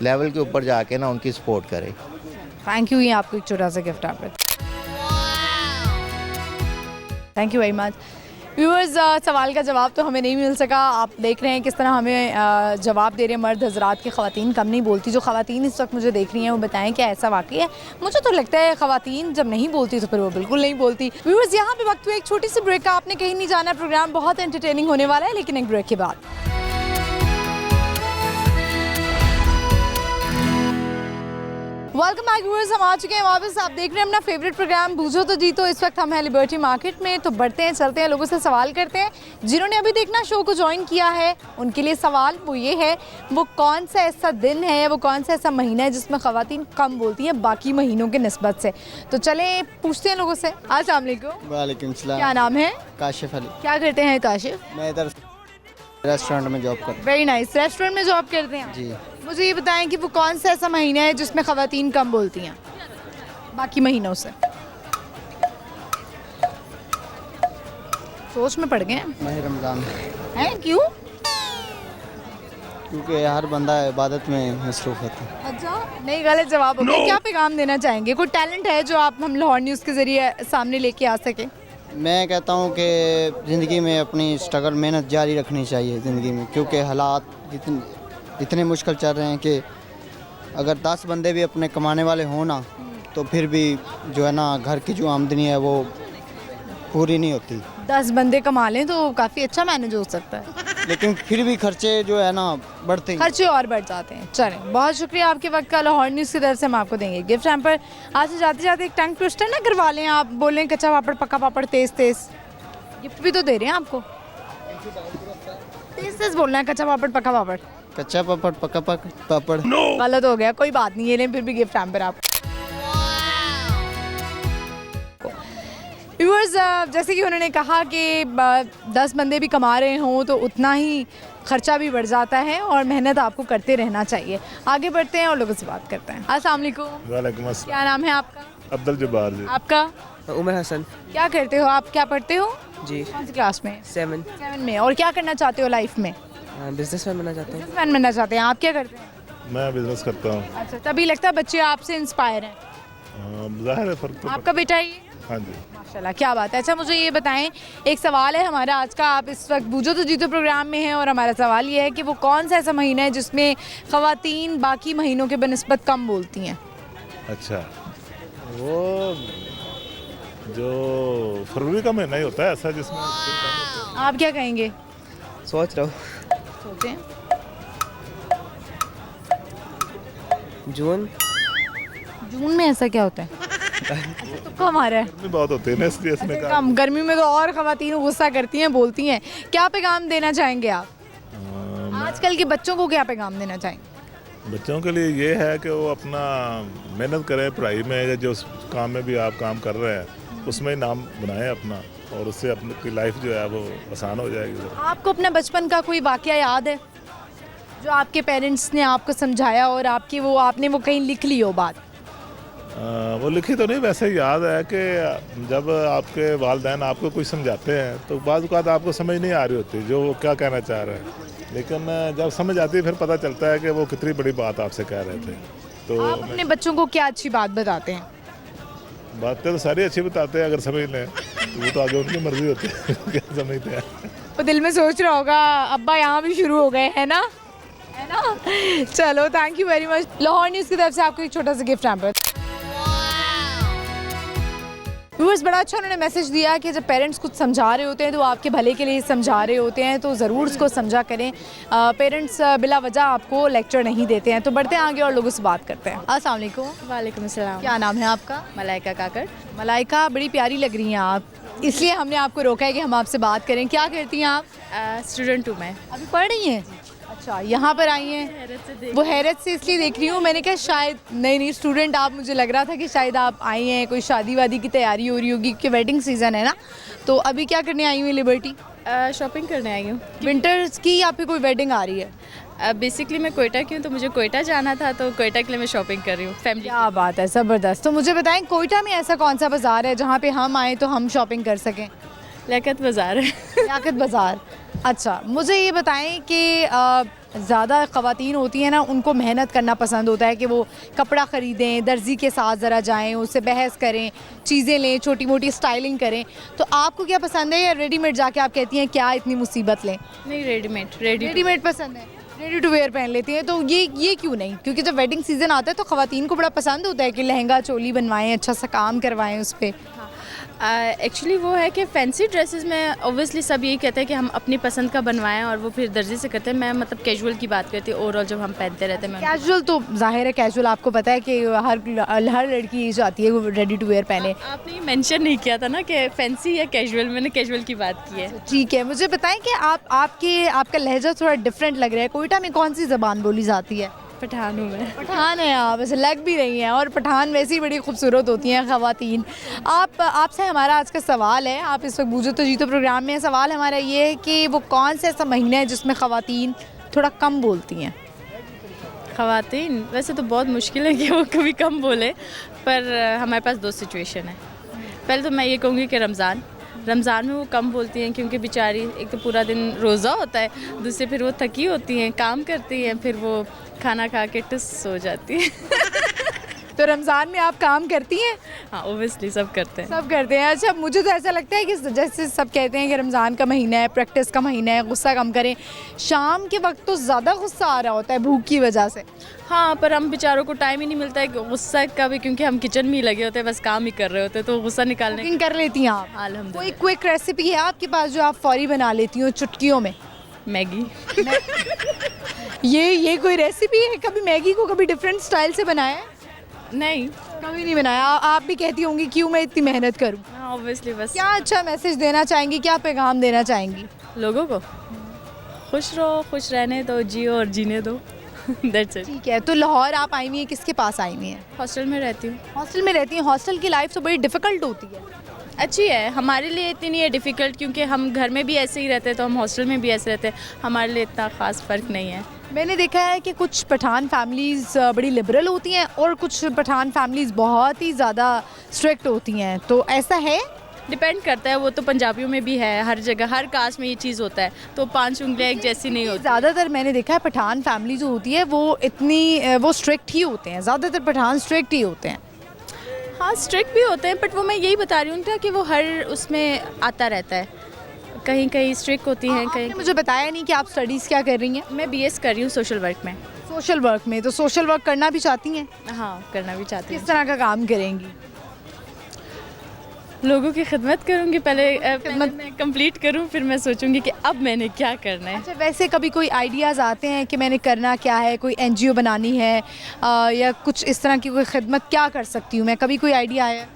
लेवल के ऊपर जाके ना उनकी सपोर्ट करे। Thank you. ये आपको एक छोटा सा गिफ्ट आप thank you very much. Viewers, सवाल का जवाब तो हमें नहीं मिल सका। आप देख रहे हैं किस तरह हमें जवाब दे रहे हैं मर्द हजरात की ख़वातीन कम नहीं बोलती। जो ख़वातीन इस वक्त मुझे देख रही हैं वो बताएं क्या ऐसा वाकई है। मुझे तो लगता है ख़वातीन जब नहीं बोलती तो फिर वो बिल्कुल नहीं बोलती। व्यूअर्स, यहाँ पे वक्त हुआ एक छोटी सी ब्रेक का। आपने कहीं नहीं जाना, प्रोग्राम बहुत एंटरटेनिंग होने वाला है, लेकिन एक ब्रेक के बाद। वेलकम बैक व्यूअर्स, हम आ चुके हैं वापस। आप देख रहे हैं अपना फेवरेट प्रोग्राम बूझो तो जीतो। इस वक्त हम हैं लिबर्टी मार्केट में, तो बढ़ते हैं, चलते हैं, लोगों से सवाल करते हैं जिन्होंने अभी देखना शो को ज्वाइन किया है। उनके लिए सवाल वो ये है, वो कौन सा ऐसा दिन है, वो कौन सा ऐसा महीना है जिसमें ख़वातीन कम बोलती हैं बाकी महीनों के निस्बत से। तो चले पूछते हैं लोगों से। अस्सलाम वालेकुम। वालेकुम सलाम। क्या नाम है? काशिफ अली। क्या करते हैं काशिफ? मैं इधर रेस्टोरेंट में जॉब करता वेरी नाइस। रेस्टोरेंट में जॉब करते हैं हूँ जी। मुझे ये बताएं कि वो कौन सा ऐसा महीना है जिसमें ख़वातीन कम बोलती हैं बाकी महीनों से। सोच में पड़ गए माह रमज़ान हैं। क्यों? क्योंकि हर बंदा इबादत में मसरूफ़ होता है। अच्छा, नहीं, गलत जवाब हो गया। क्या पैगाम देना चाहेंगे? कोई टैलेंट है जो आप हम लाहौर न्यूज़ के ज़रिए सामने लेके आ सके? मैं कहता हूँ कि ज़िंदगी में अपनी स्ट्रगल मेहनत जारी रखनी चाहिए ज़िंदगी में, क्योंकि हालात इतने मुश्किल चल रहे हैं कि अगर 10 बंदे भी अपने कमाने वाले हों ना तो फिर भी जो है ना घर की जो आमदनी है वो पूरी नहीं होती। 10 बंदे कमा लें तो काफ़ी अच्छा मैनेज हो सकता है, लेकिन फिर भी खर्चे जो है ना बढ़ते हैं। खर्चे और बढ़ जाते हैं। चलें, बहुत शुक्रिया आपके वक्त का। लाहौर न्यूज़ की तरफ से हम आपको देंगे गिफ्ट हैम्पर। आज से जाते जाते एक टंग ट्विस्टर ना करवा लें। आप बोलें कच्चा पापड़ पक्का पापड़ तेज़ तेज़, गिफ्ट भी तो दे रहे हैं आपको। तेज़ तेज़ बोलना है, कच्चा पापड़ पक्का पापड़। कच्चा पापड़ पक्का पापड़ गलत हो गया, कोई बात नहीं, ये लें फिर भी गिफ्ट हैम्पर आप। व्यूअर्स, जैसे कि उन्होंने कहा कि 10 बंदे भी कमा रहे हों तो उतना ही खर्चा भी बढ़ जाता है और मेहनत आपको करते रहना चाहिए। आगे बढ़ते हैं और लोगों से बात करते हैं। अस्सलाम वालेकुम। वालेकुम अस्सलाम। क्या नाम है आपका? अब्दुल जब्बार जी। आपका? उमर हसन। क्या करते हो आप? क्या पढ़ते हो जी? कौन सी क्लास में? 7 में। और क्या करना चाहते हो लाइफ में? बिजनेसमैन बनना चाहते हैं। बिजनेसमैन बनना चाहते हैं। आप क्या करते हैं? मैं बिजनेस करता हूँ। अच्छा, तभी लगता है बच्चे आपसे इंस्पायर हैं। ज़ाहिर है फ़र्क तो। आपका बेटा ही? हाँ जी। माशाल्लाह, क्या बात है। अच्छा, मुझे ये बताएं, एक सवाल है हमारा आज का। आप इस वक्त बूझो तो जीतो प्रोग्राम में हैं और हमारा सवाल ये है कि वो कौन सा ऐसा महीना है जिसमें ख़वातीन बाकी महीनों के बनिस्बत कम बोलती हैं। अच्छा, वो जो फरवरी का महीना ही होता है ऐसा जिसमें। आप क्या कहेंगे? सोच रहा हूँ। सोचें। जून में ऐसा क्या होता है? तो कम आ रहा है। गर्मी बहुत होती है ना, इसलिए इसमें अच्छा, कम गर्मी में तो और ख़वातीन गुस्सा करती हैं, बोलती हैं। क्या पैगाम देना चाहेंगे आप आजकल के बच्चों को? क्या पैगाम देना चाहेंगे? बच्चों के लिए ये है कि वो अपना मेहनत करें पढ़ाई में, या जो काम में भी आप काम कर रहे हैं उसमें नाम बनाएं अपना, और उससे अपनी लाइफ जो है वो आसान हो जाएगी। आपको अपने बचपन का कोई वाक़या याद है जो आपके पेरेंट्स ने आपको समझाया और आपने वो कहीं लिख ली हो बात? वो लिखी तो नहीं, वैसे याद है कि जब आपके वालिदैन आपको कुछ समझाते हैं तो बाज़ औक़ात आपको समझ नहीं आ रही होती जो वो क्या कहना चाह रहे हैं, लेकिन जब समझ आती है फिर पता चलता है कि वो कितनी बड़ी बात आपसे कह रहे थे। तो आप अपने बच्चों को क्या अच्छी बात बताते हैं? बातें तो सारी अच्छी बताते हैं, अगर समझ लें तो वो तो आगे उनकी मर्जी होती है क्या समझते हैं। वो दिल में सोच रहा होगा अब्बा यहाँ भी शुरू हो गए, है ना? चलो, thank you very much. Lahore news की तरफ से आपको एक छोटा सा गिफ्ट हैम्पर। व्यूअर्स, बड़ा अच्छा उन्होंने मैसेज दिया कि जब पेरेंट्स कुछ समझा रहे होते हैं तो आपके भले के लिए समझा रहे होते हैं, तो ज़रूर उसको समझा करें। पेरेंट्स बिला वजह आपको लेक्चर नहीं देते हैं। तो बढ़ते हैं आगे और लोगों से बात करते हैं। अस्सलाम वालेकुम। वालेकुम अस्सलाम। क्या नाम है आपका? मलाइका काकड़। मलाइका, बड़ी प्यारी लग रही हैं आप, इसलिए हमने आपको रोका है कि हम आपसे बात करें। क्या करती हैं आप? स्टूडेंट हूँ मैं। अभी पढ़ रही हैं? अच्छा, यहाँ पर आई हैं। वो हैरत से इसलिए देख रही हूँ, मैंने कहा शायद नहीं स्टूडेंट आप, मुझे लग रहा था कि शायद आप आई हैं, कोई शादी वादी की तैयारी हो रही होगी क्योंकि वेडिंग सीज़न है ना। तो अभी क्या करने आई हुई लिबर्टी? शॉपिंग करने आई हूँ। विंटर्स की या फिर कोई वेडिंग आ रही है? बेसिकली मैं कोयटा की हूँ, तो मुझे कोयटा जाना था, तो कोयटा के लिए मैं शॉपिंग कर रही हूँ फैमिली। क्या बात है, ज़बरदस्त। तो मुझे बताएं कोयटा में ऐसा कौन सा बाज़ार है जहाँ पे हम आए तो हम शॉपिंग कर सकें? लियाकत बाज़ार है। लियाकत बाज़ार। अच्छा, मुझे ये बताएं कि ज़्यादा ख़वातीन होती हैं ना, उनको मेहनत करना पसंद होता है कि वो कपड़ा ख़रीदें, दर्जी के साथ ज़रा जाएं, उससे बहस करें, चीज़ें लें, छोटी मोटी स्टाइलिंग करें। तो आपको क्या पसंद है, या रेडीमेड जाके आप कहती हैं क्या इतनी मुसीबत लें? नहीं, रेडीमेड पसंद है, रेडी टू वेयर पहन लेती हैं। तो ये क्यों नहीं? क्योंकि जब वेडिंग सीज़न आता है तो ख़वातीन को बड़ा पसंद होता है कि लहंगा चोली बनवाएं, अच्छा सा काम करवाएं उस पर। एक्चुअली वो है कि फैंसी ड्रेसेस में ऑब्वियसली सब यही कहते हैं कि हम अपनी पसंद का बनवाएं और वो फिर दर्जी से करते हैं। मैं मतलब कैजुअल की बात करती हूँ, ओवरऑल जब हम पहनते रहते हैं। कैजुअल तो जाहिर है, कैजुअल आपको पता है कि हर लड़की ये चाहती है वो रेडी टू वेयर पहने। आपने मेंशन नहीं किया था ना कि फैंसी या कैजुअल, मैंने कैजुअल की बात की है। ठीक है, मुझे बताएं कि आपका लहजा थोड़ा डिफरेंट लग रहा है। कोयटा में कौन सी ज़बान बोली जाती है? पठान हूँ मैं। पठान है आप, वैसे लग भी रही हैं, और पठान वैसे ही बड़ी खूबसूरत होती हैं ख़वातीन। आपसे हमारा आज का सवाल है, आप इस वक्त बूझो तो जीतो प्रोग्राम में। सवाल हमारा ये है कि वो कौन सा ऐसा महीना है जिसमें ख़वातीन थोड़ा कम बोलती हैं? ख़वातीन वैसे तो बहुत मुश्किल है कि वो कभी कम बोले, पर हमारे पास दो सिचुएशन है। पहले तो मैं ये कहूँगी कि रमज़ान में वो कम बोलती हैं, क्योंकि बेचारी एक तो पूरा दिन रोज़ा होता है, दूसरे फिर वो थकी होती हैं, काम करती हैं, फिर वो खाना खा के टुस सो जाती है। तो रमज़ान में आप काम करती हैं? हाँ, ओबियसली सब करते हैं। सब करते हैं। अच्छा, मुझे तो ऐसा लगता है कि जैसे सब कहते हैं कि रमज़ान का महीना है, प्रैक्टिस का महीना है, गुस्सा कम करें। शाम के वक्त तो ज़्यादा गुस्सा आ रहा होता है भूख की वजह से। हाँ, पर हम बेचारों को टाइम ही नहीं मिलता है गुस्सा का भी, क्योंकि हम किचन में ही लगे होते हैं, बस काम ही कर रहे होते हैं, तो गुस्सा निकालने। कुकिंग कर लेती हैं आप? अल्हम्दुलिल्लाह। कोई क्विक रेसिपी है आपके पास जो आप फौरी बना लेती हो चुटकियों में? मैगी। ये कोई रेसिपी है? कभी मैगी को कभी डिफरेंट स्टाइल से बनाया है? नहीं, कभी नहीं बनाया। आप भी कहती होंगी क्यों मैं इतनी मेहनत करूं? हाँ, ऑब्वियसली। बस क्या अच्छा मैसेज देना चाहेंगी, क्या पैगाम देना चाहेंगी लोगों को? खुश रहो, खुश रहने दो, जियो और जीने दो। That's it। ठीक है, तो लाहौर आप आई हुई हैं, किसके पास आई हुई हैं? हॉस्टल में रहती हूँ। हॉस्टल में रहती हैं। हॉस्टल की लाइफ तो बड़ी डिफ़िकल्ट होती है। अच्छी है, हमारे लिए इतनी नहीं है डिफ़िकल्ट, क्योंकि हम घर में भी ऐसे ही रहते हैं, तो हम हॉस्टल में भी ऐसे रहते हैं, हमारे लिए इतना ख़ास फ़र्क नहीं है। मैंने देखा है कि कुछ पठान फैमिलीज़ बड़ी लिबरल होती हैं और कुछ पठान फैमिलीज़ बहुत ही ज़्यादा स्ट्रिक्ट होती हैं, तो ऐसा है? डिपेंड करता है, वो तो पंजाबियों में भी है, हर जगह हर कास्ट में ये चीज़ होता है, तो 5 उंगलियां एक जैसी नहीं होती। ज़्यादातर मैंने देखा है पठान फैमिली जो होती है वो स्ट्रिक्ट ही होते हैं, ज़्यादातर पठान स्ट्रिक्ट ही होते हैं। हाँ, स्ट्रिक्ट भी होते हैं, बट वो मैं यही बता रही हूँ ना कि वो हर उसमें आता रहता है, कहीं कहीं स्ट्रिक्ट होती हैं, कहीं। मुझे बताया नहीं कि आप स्टडीज़ क्या कर रही हैं? मैं BS कर रही हूँ सोशल वर्क में। सोशल वर्क में, तो सोशल वर्क करना भी चाहती हैं? हाँ, करना भी चाहती हूँ। किस तरह का काम करेंगी? लोगों की खिदमत करूँगी, पहले मैं कंप्लीट करूँ, फिर मैं सोचूंगी कि अब मैंने क्या करना है। अच्छा, वैसे कभी कोई आइडियाज़ आते हैं कि मैंने करना क्या है, कोई NGO बनानी है या कुछ इस तरह की कोई खिदमत क्या कर सकती हूँ मैं, कभी कोई आइडिया आया?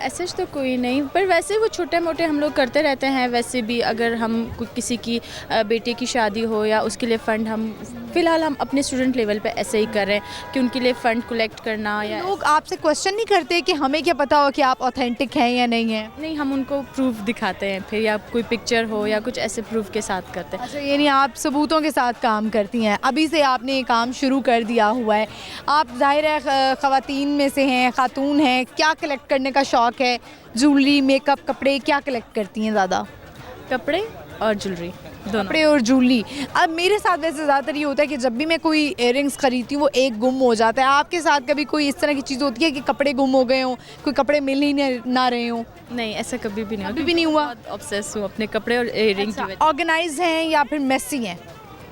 ऐसे तो कोई नहीं, पर वैसे वो छोटे मोटे हम लोग करते रहते हैं। वैसे भी अगर हम किसी की बेटे की शादी हो या उसके लिए फ़ंड, हम फ़िलहाल हम अपने स्टूडेंट लेवल पे ऐसे ही कर रहे हैं कि उनके लिए फ़ंड कलेक्ट करना। या लोग आपसे क्वेश्चन नहीं करते कि हमें क्या पता हो कि आप ऑथेंटिक हैं या नहीं हैं? नहीं, हम उनको प्रूफ दिखाते हैं फिर, या कोई पिक्चर हो या कुछ ऐसे प्रूफ के साथ करते हैं। अच्छा, यानी आप सबूतों के साथ काम करती हैं। अभी से आपने ये काम शुरू कर दिया हुआ है। आप ज़ाहिर है ख़वातीन में से हैं, ख़ातून हैं, क्या कलेक्ट करने का शौक़ है? ज्वेलरी, मेकअप, कपड़े, क्या कलेक्ट करती हैं ज़्यादा? कपड़े और ज्वेलरी दोनों। कपड़े और ज्वेलरी। अब मेरे साथ वैसे ज़्यादातर ये होता है कि जब भी मैं कोई इयररिंग्स खरीदती हूँ वो एक गुम हो जाता है। आपके साथ कभी कोई इस तरह की चीज़ होती है कि कपड़े गुम हो गए हों, कोई कपड़े मिल ही ना रहे हों? नहीं, ऐसा कभी भी नहीं, कभी भी नहीं हुआ। बहुत ऑब्सेस हूँ अपने कपड़े और इयररिंग की वजह। ऑर्गेनाइज हैं या फिर मेसी हैं?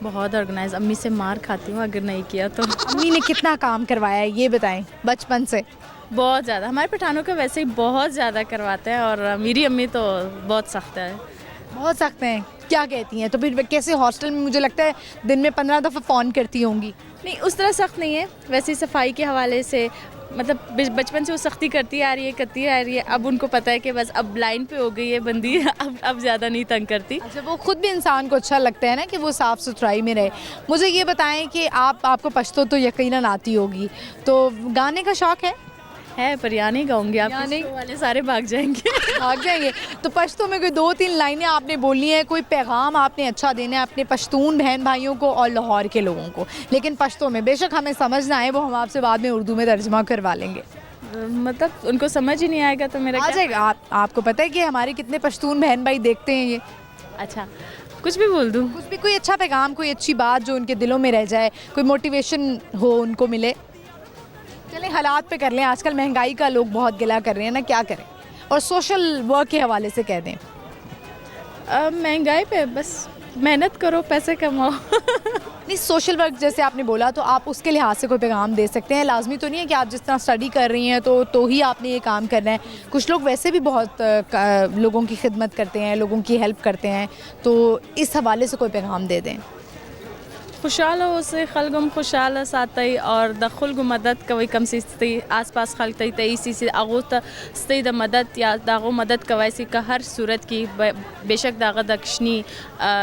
बहुत ऑर्गेनाइज। अम्मी से मार खाती हूँ अगर नहीं किया तो। अम्मी ने कितना काम करवाया है ये बताएं बचपन से? बहुत ज़्यादा, हमारे पठानों का वैसे ही बहुत ज़्यादा करवाते हैं, और मेरी अम्मी तो बहुत सख्त है। बहुत सख्त हैं? क्या कहती हैं? तो फिर कैसे हॉस्टल में मुझे लगता है दिन में 15 दफ़ा फ़ोन करती होंगी। नहीं, उस तरह सख्त नहीं है, वैसे सफाई के हवाले से, मतलब बचपन से वो सख्ती करती आ रही है। अब उनको पता है कि बस अब लाइन पे हो गई है बंदी, अब ज़्यादा नहीं तंग करती। अच्छा, वो खुद भी इंसान को अच्छा लगता है ना कि वो साफ़ सुथराई में रहे। मुझे ये बताएं कि आपको पश्तो तो यकीनन आती होगी, तो गाने का शौक़ है? है पर यहाँ नहीं गाऊंगी, आप वाले सारे भाग जाएंगे। भाग जाएंगे। तो पश्तो में कोई 2-3 लाइनें आपने बोलनी है, कोई पैगाम आपने अच्छा देना है अपने पश्तून बहन भाइयों को और लाहौर के लोगों को, लेकिन पश्तो में, बेशक हमें समझ ना आए वो हम आपसे बाद में उर्दू में तर्जुमा करवा लेंगे। मतलब उनको समझ ही नहीं आएगा तो मेरा आ जाएगा। आपको पता है कि हमारे कितने पश्तून बहन भाई देखते हैं ये। अच्छा, कुछ भी बोल दूँ? कुछ भी, कोई अच्छा पैगाम, कोई अच्छी बात जो उनके दिलों में रह जाए, कोई मोटिवेशन हो उनको मिले। चलें हालात पे कर लें, आजकल महंगाई का लोग बहुत गिला कर रहे हैं ना, क्या करें? और सोशल वर्क के हवाले से कह दें। महंगाई पे बस मेहनत करो, पैसे कमाओ। नहीं, सोशल वर्क जैसे आपने बोला तो आप उसके लिहाज से कोई पैगाम दे सकते हैं। लाजमी तो नहीं है कि आप जिस तरह स्टडी कर रही हैं तो ही आपने ये काम करना है। कुछ लोग वैसे भी बहुत लोगों की खिदमत करते हैं, लोगों की हेल्प करते हैं, तो इस हवाले से कोई पैगाम दे दें। खुशहाल हो से खलगम खुशहाल सातई और द खुल्ग मदद कवई कम सीस्ती आसपास खलतई तई सी आगोत स्ती द मदद या दागो मदद कवाई सी का हर सूरत की बेशक दागा दक्षनी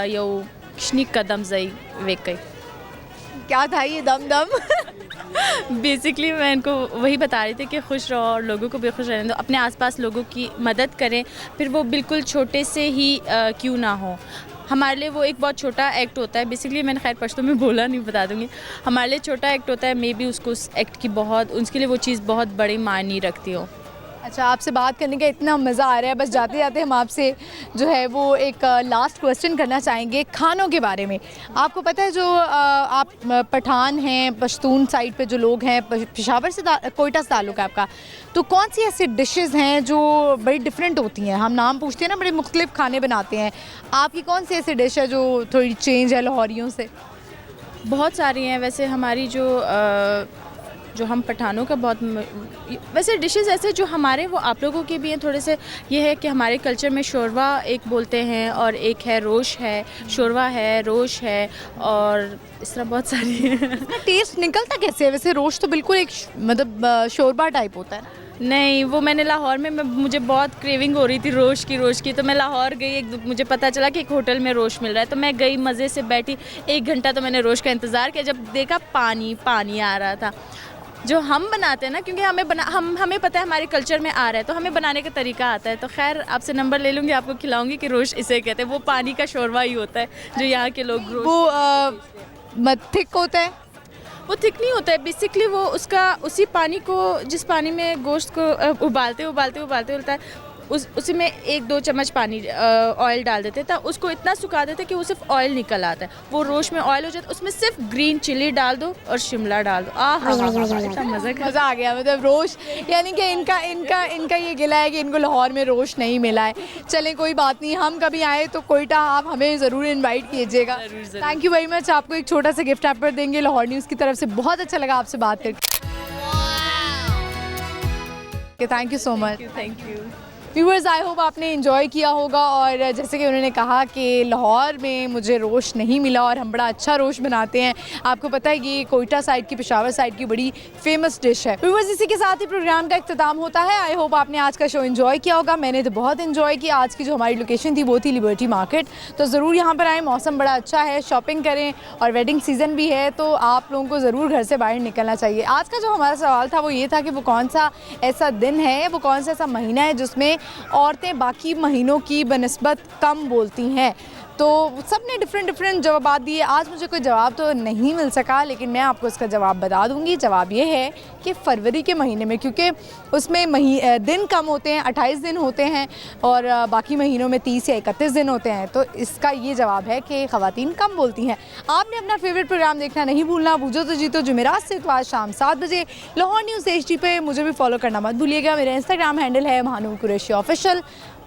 यो कशनी कदम जई वेकई। क्या था ये दम दम? बेसिकली मैं इनको वही बता रही थी कि खुश रहो और लोगों को भी खुश रहने दो, अपने आसपास लोगों की मदद करें, फिर वो बिल्कुल छोटे से ही क्यों ना हो। हमारे लिए वो एक बहुत छोटा एक्ट होता है। बेसिकली मैंने खैर पश्तो में बोला नहीं, बता दूंगी। हमारे लिए छोटा एक्ट होता है, मे बी उसको उस एक्ट की बहुत, उसके लिए वो चीज़ बहुत बड़ी मायने रखती हो। अच्छा, आपसे बात करने का इतना मज़ा आ रहा है, बस जाते जाते हम आपसे जो है वो एक लास्ट क्वेश्चन करना चाहेंगे खानों के बारे में। आपको पता है जो आप पठान हैं, पश्तून साइड पे जो लोग हैं, पेशावर से कोयटा से ताल्लुक़ है आपका, तो कौन सी ऐसी डिशेस हैं जो बड़ी डिफरेंट होती हैं? हम नाम पूछते हैं ना, बड़े मुख्तलिफ खाने बनाते हैं। आपकी कौन सी ऐसी डिश है जो थोड़ी चेंज है लाहौरियों से? बहुत सारी हैं वैसे। हमारी जो हम पठानों का बहुत वैसे डिशेस ऐसे जो हमारे वो आप लोगों के भी हैं थोड़े से। ये है कि हमारे कल्चर में शोरवा एक बोलते हैं और एक है रोश है, शोरवा है, रोश है और इस तरह बहुत सारी है। टेस्ट निकलता कैसे है वैसे? रोश तो बिल्कुल एक मतलब शोरबा टाइप होता है। नहीं, वो मैंने लाहौर में मुझे बहुत क्रेविंग हो रही थी रोश की, तो मैं लाहौर गई, मुझे पता चला कि एक होटल में रोश मिल रहा है, तो मैं गई, मज़े से बैठी 1 घंटा तो मैंने रोश का इंतज़ार किया। जब देखा पानी आ रहा था। जो हम बनाते हैं ना, क्योंकि हमें पता है हमारे कल्चर में आ रहा है, तो हमें बनाने का तरीका आता है। तो खैर आपसे नंबर ले लूँगी, आपको खिलाऊँगी कि रोश इसे कहते हैं। वो पानी का शोरवा ही होता है जो यहाँ के लोग रोश। वो थिक होता है? वो थिक नहीं होता है। बेसिकली वो उसी पानी को, जिस पानी में गोश्त को उबालते होता है, उसी में 1-2 चम्मच पानी ऑयल डाल देते हैं, तो उसको इतना सुखा देते हैं कि वो सिर्फ ऑयल निकल आता है। वो रोश में ऑयल हो जाता है, उसमें सिर्फ ग्रीन चिली डाल दो और शिमला डाल दो। मज़ा आ गया। मतलब रोश, यानी कि इनका ये गिला है कि इनको लाहौर में रोश नहीं मिला है। चलें कोई बात नहीं, हम कभी आए तो कोयटा आप हमें ज़रूर इन्वाइट कीजिएगा। Thank you very much. आपको एक छोटा सा गिफ्ट हैम्पर देंगे लाहौर न्यूज़ की तरफ से। बहुत अच्छा लगा आपसे बात करके। Thank you so much. Thank you viewers, I hope आपने एंजॉय किया होगा। और जैसे कि उन्होंने कहा कि लाहौर में मुझे रोश नहीं मिला और हम बड़ा अच्छा रोश बनाते हैं। आपको पता है कि कोयटा साइड की, पेशावर साइड की बड़ी फेमस डिश है। व्यूअर्स, इसी के साथ ही प्रोग्राम का इख्तिताम होता है। आई होप आपने आज का शो एंजॉय किया होगा। मैंने तो बहुत एंजॉय किया। आज की जो हमारी लोकेशन थी वो थी लिबर्टी मार्केट, तो ज़रूर यहाँ पर आएँ। मौसम बड़ा अच्छा है, शॉपिंग करें, और वेडिंग सीज़न भी है, तो आप लोगों को ज़रूर घर से बाहर निकलना चाहिए। आज का जो हमारा सवाल था वो ये था कि वो कौन सा ऐसा दिन है, वो कौन सा ऐसा महीना है जिसमें औरतें बाकी महीनों की बनिस्बत कम बोलती हैं। तो सब ने डिफरेंट जवाब दिए। आज मुझे कोई जवाब तो नहीं मिल सका, लेकिन मैं आपको इसका जवाब बता दूंगी। जवाब ये है कि फरवरी के महीने में, क्योंकि उसमें दिन कम होते हैं, 28 दिन होते हैं, और बाकी महीनों में 30 या 31 दिन होते हैं। तो इसका ये जवाब है कि ख़वातीन कम बोलती हैं। आपने अपना फेवरेट प्रोग्राम देखना नहीं भूलना। बूझो तो जीतो जुमेरात से इतवार शाम 7 बजे लाहौर न्यूज़ HD पे। मुझे भी फॉलो करना मत भूलिएगा। मेरा इंस्टाग्राम हैंडल है महानूर कुरैशी ऑफिशियल,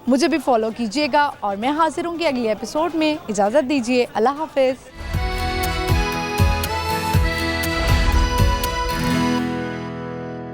मुझे भी फॉलो कीजिएगा। और मैं हाजिर हूँगी अगले एपिसोड में। इजाज़त दीजिए, अल्लाह हाफ़िज़।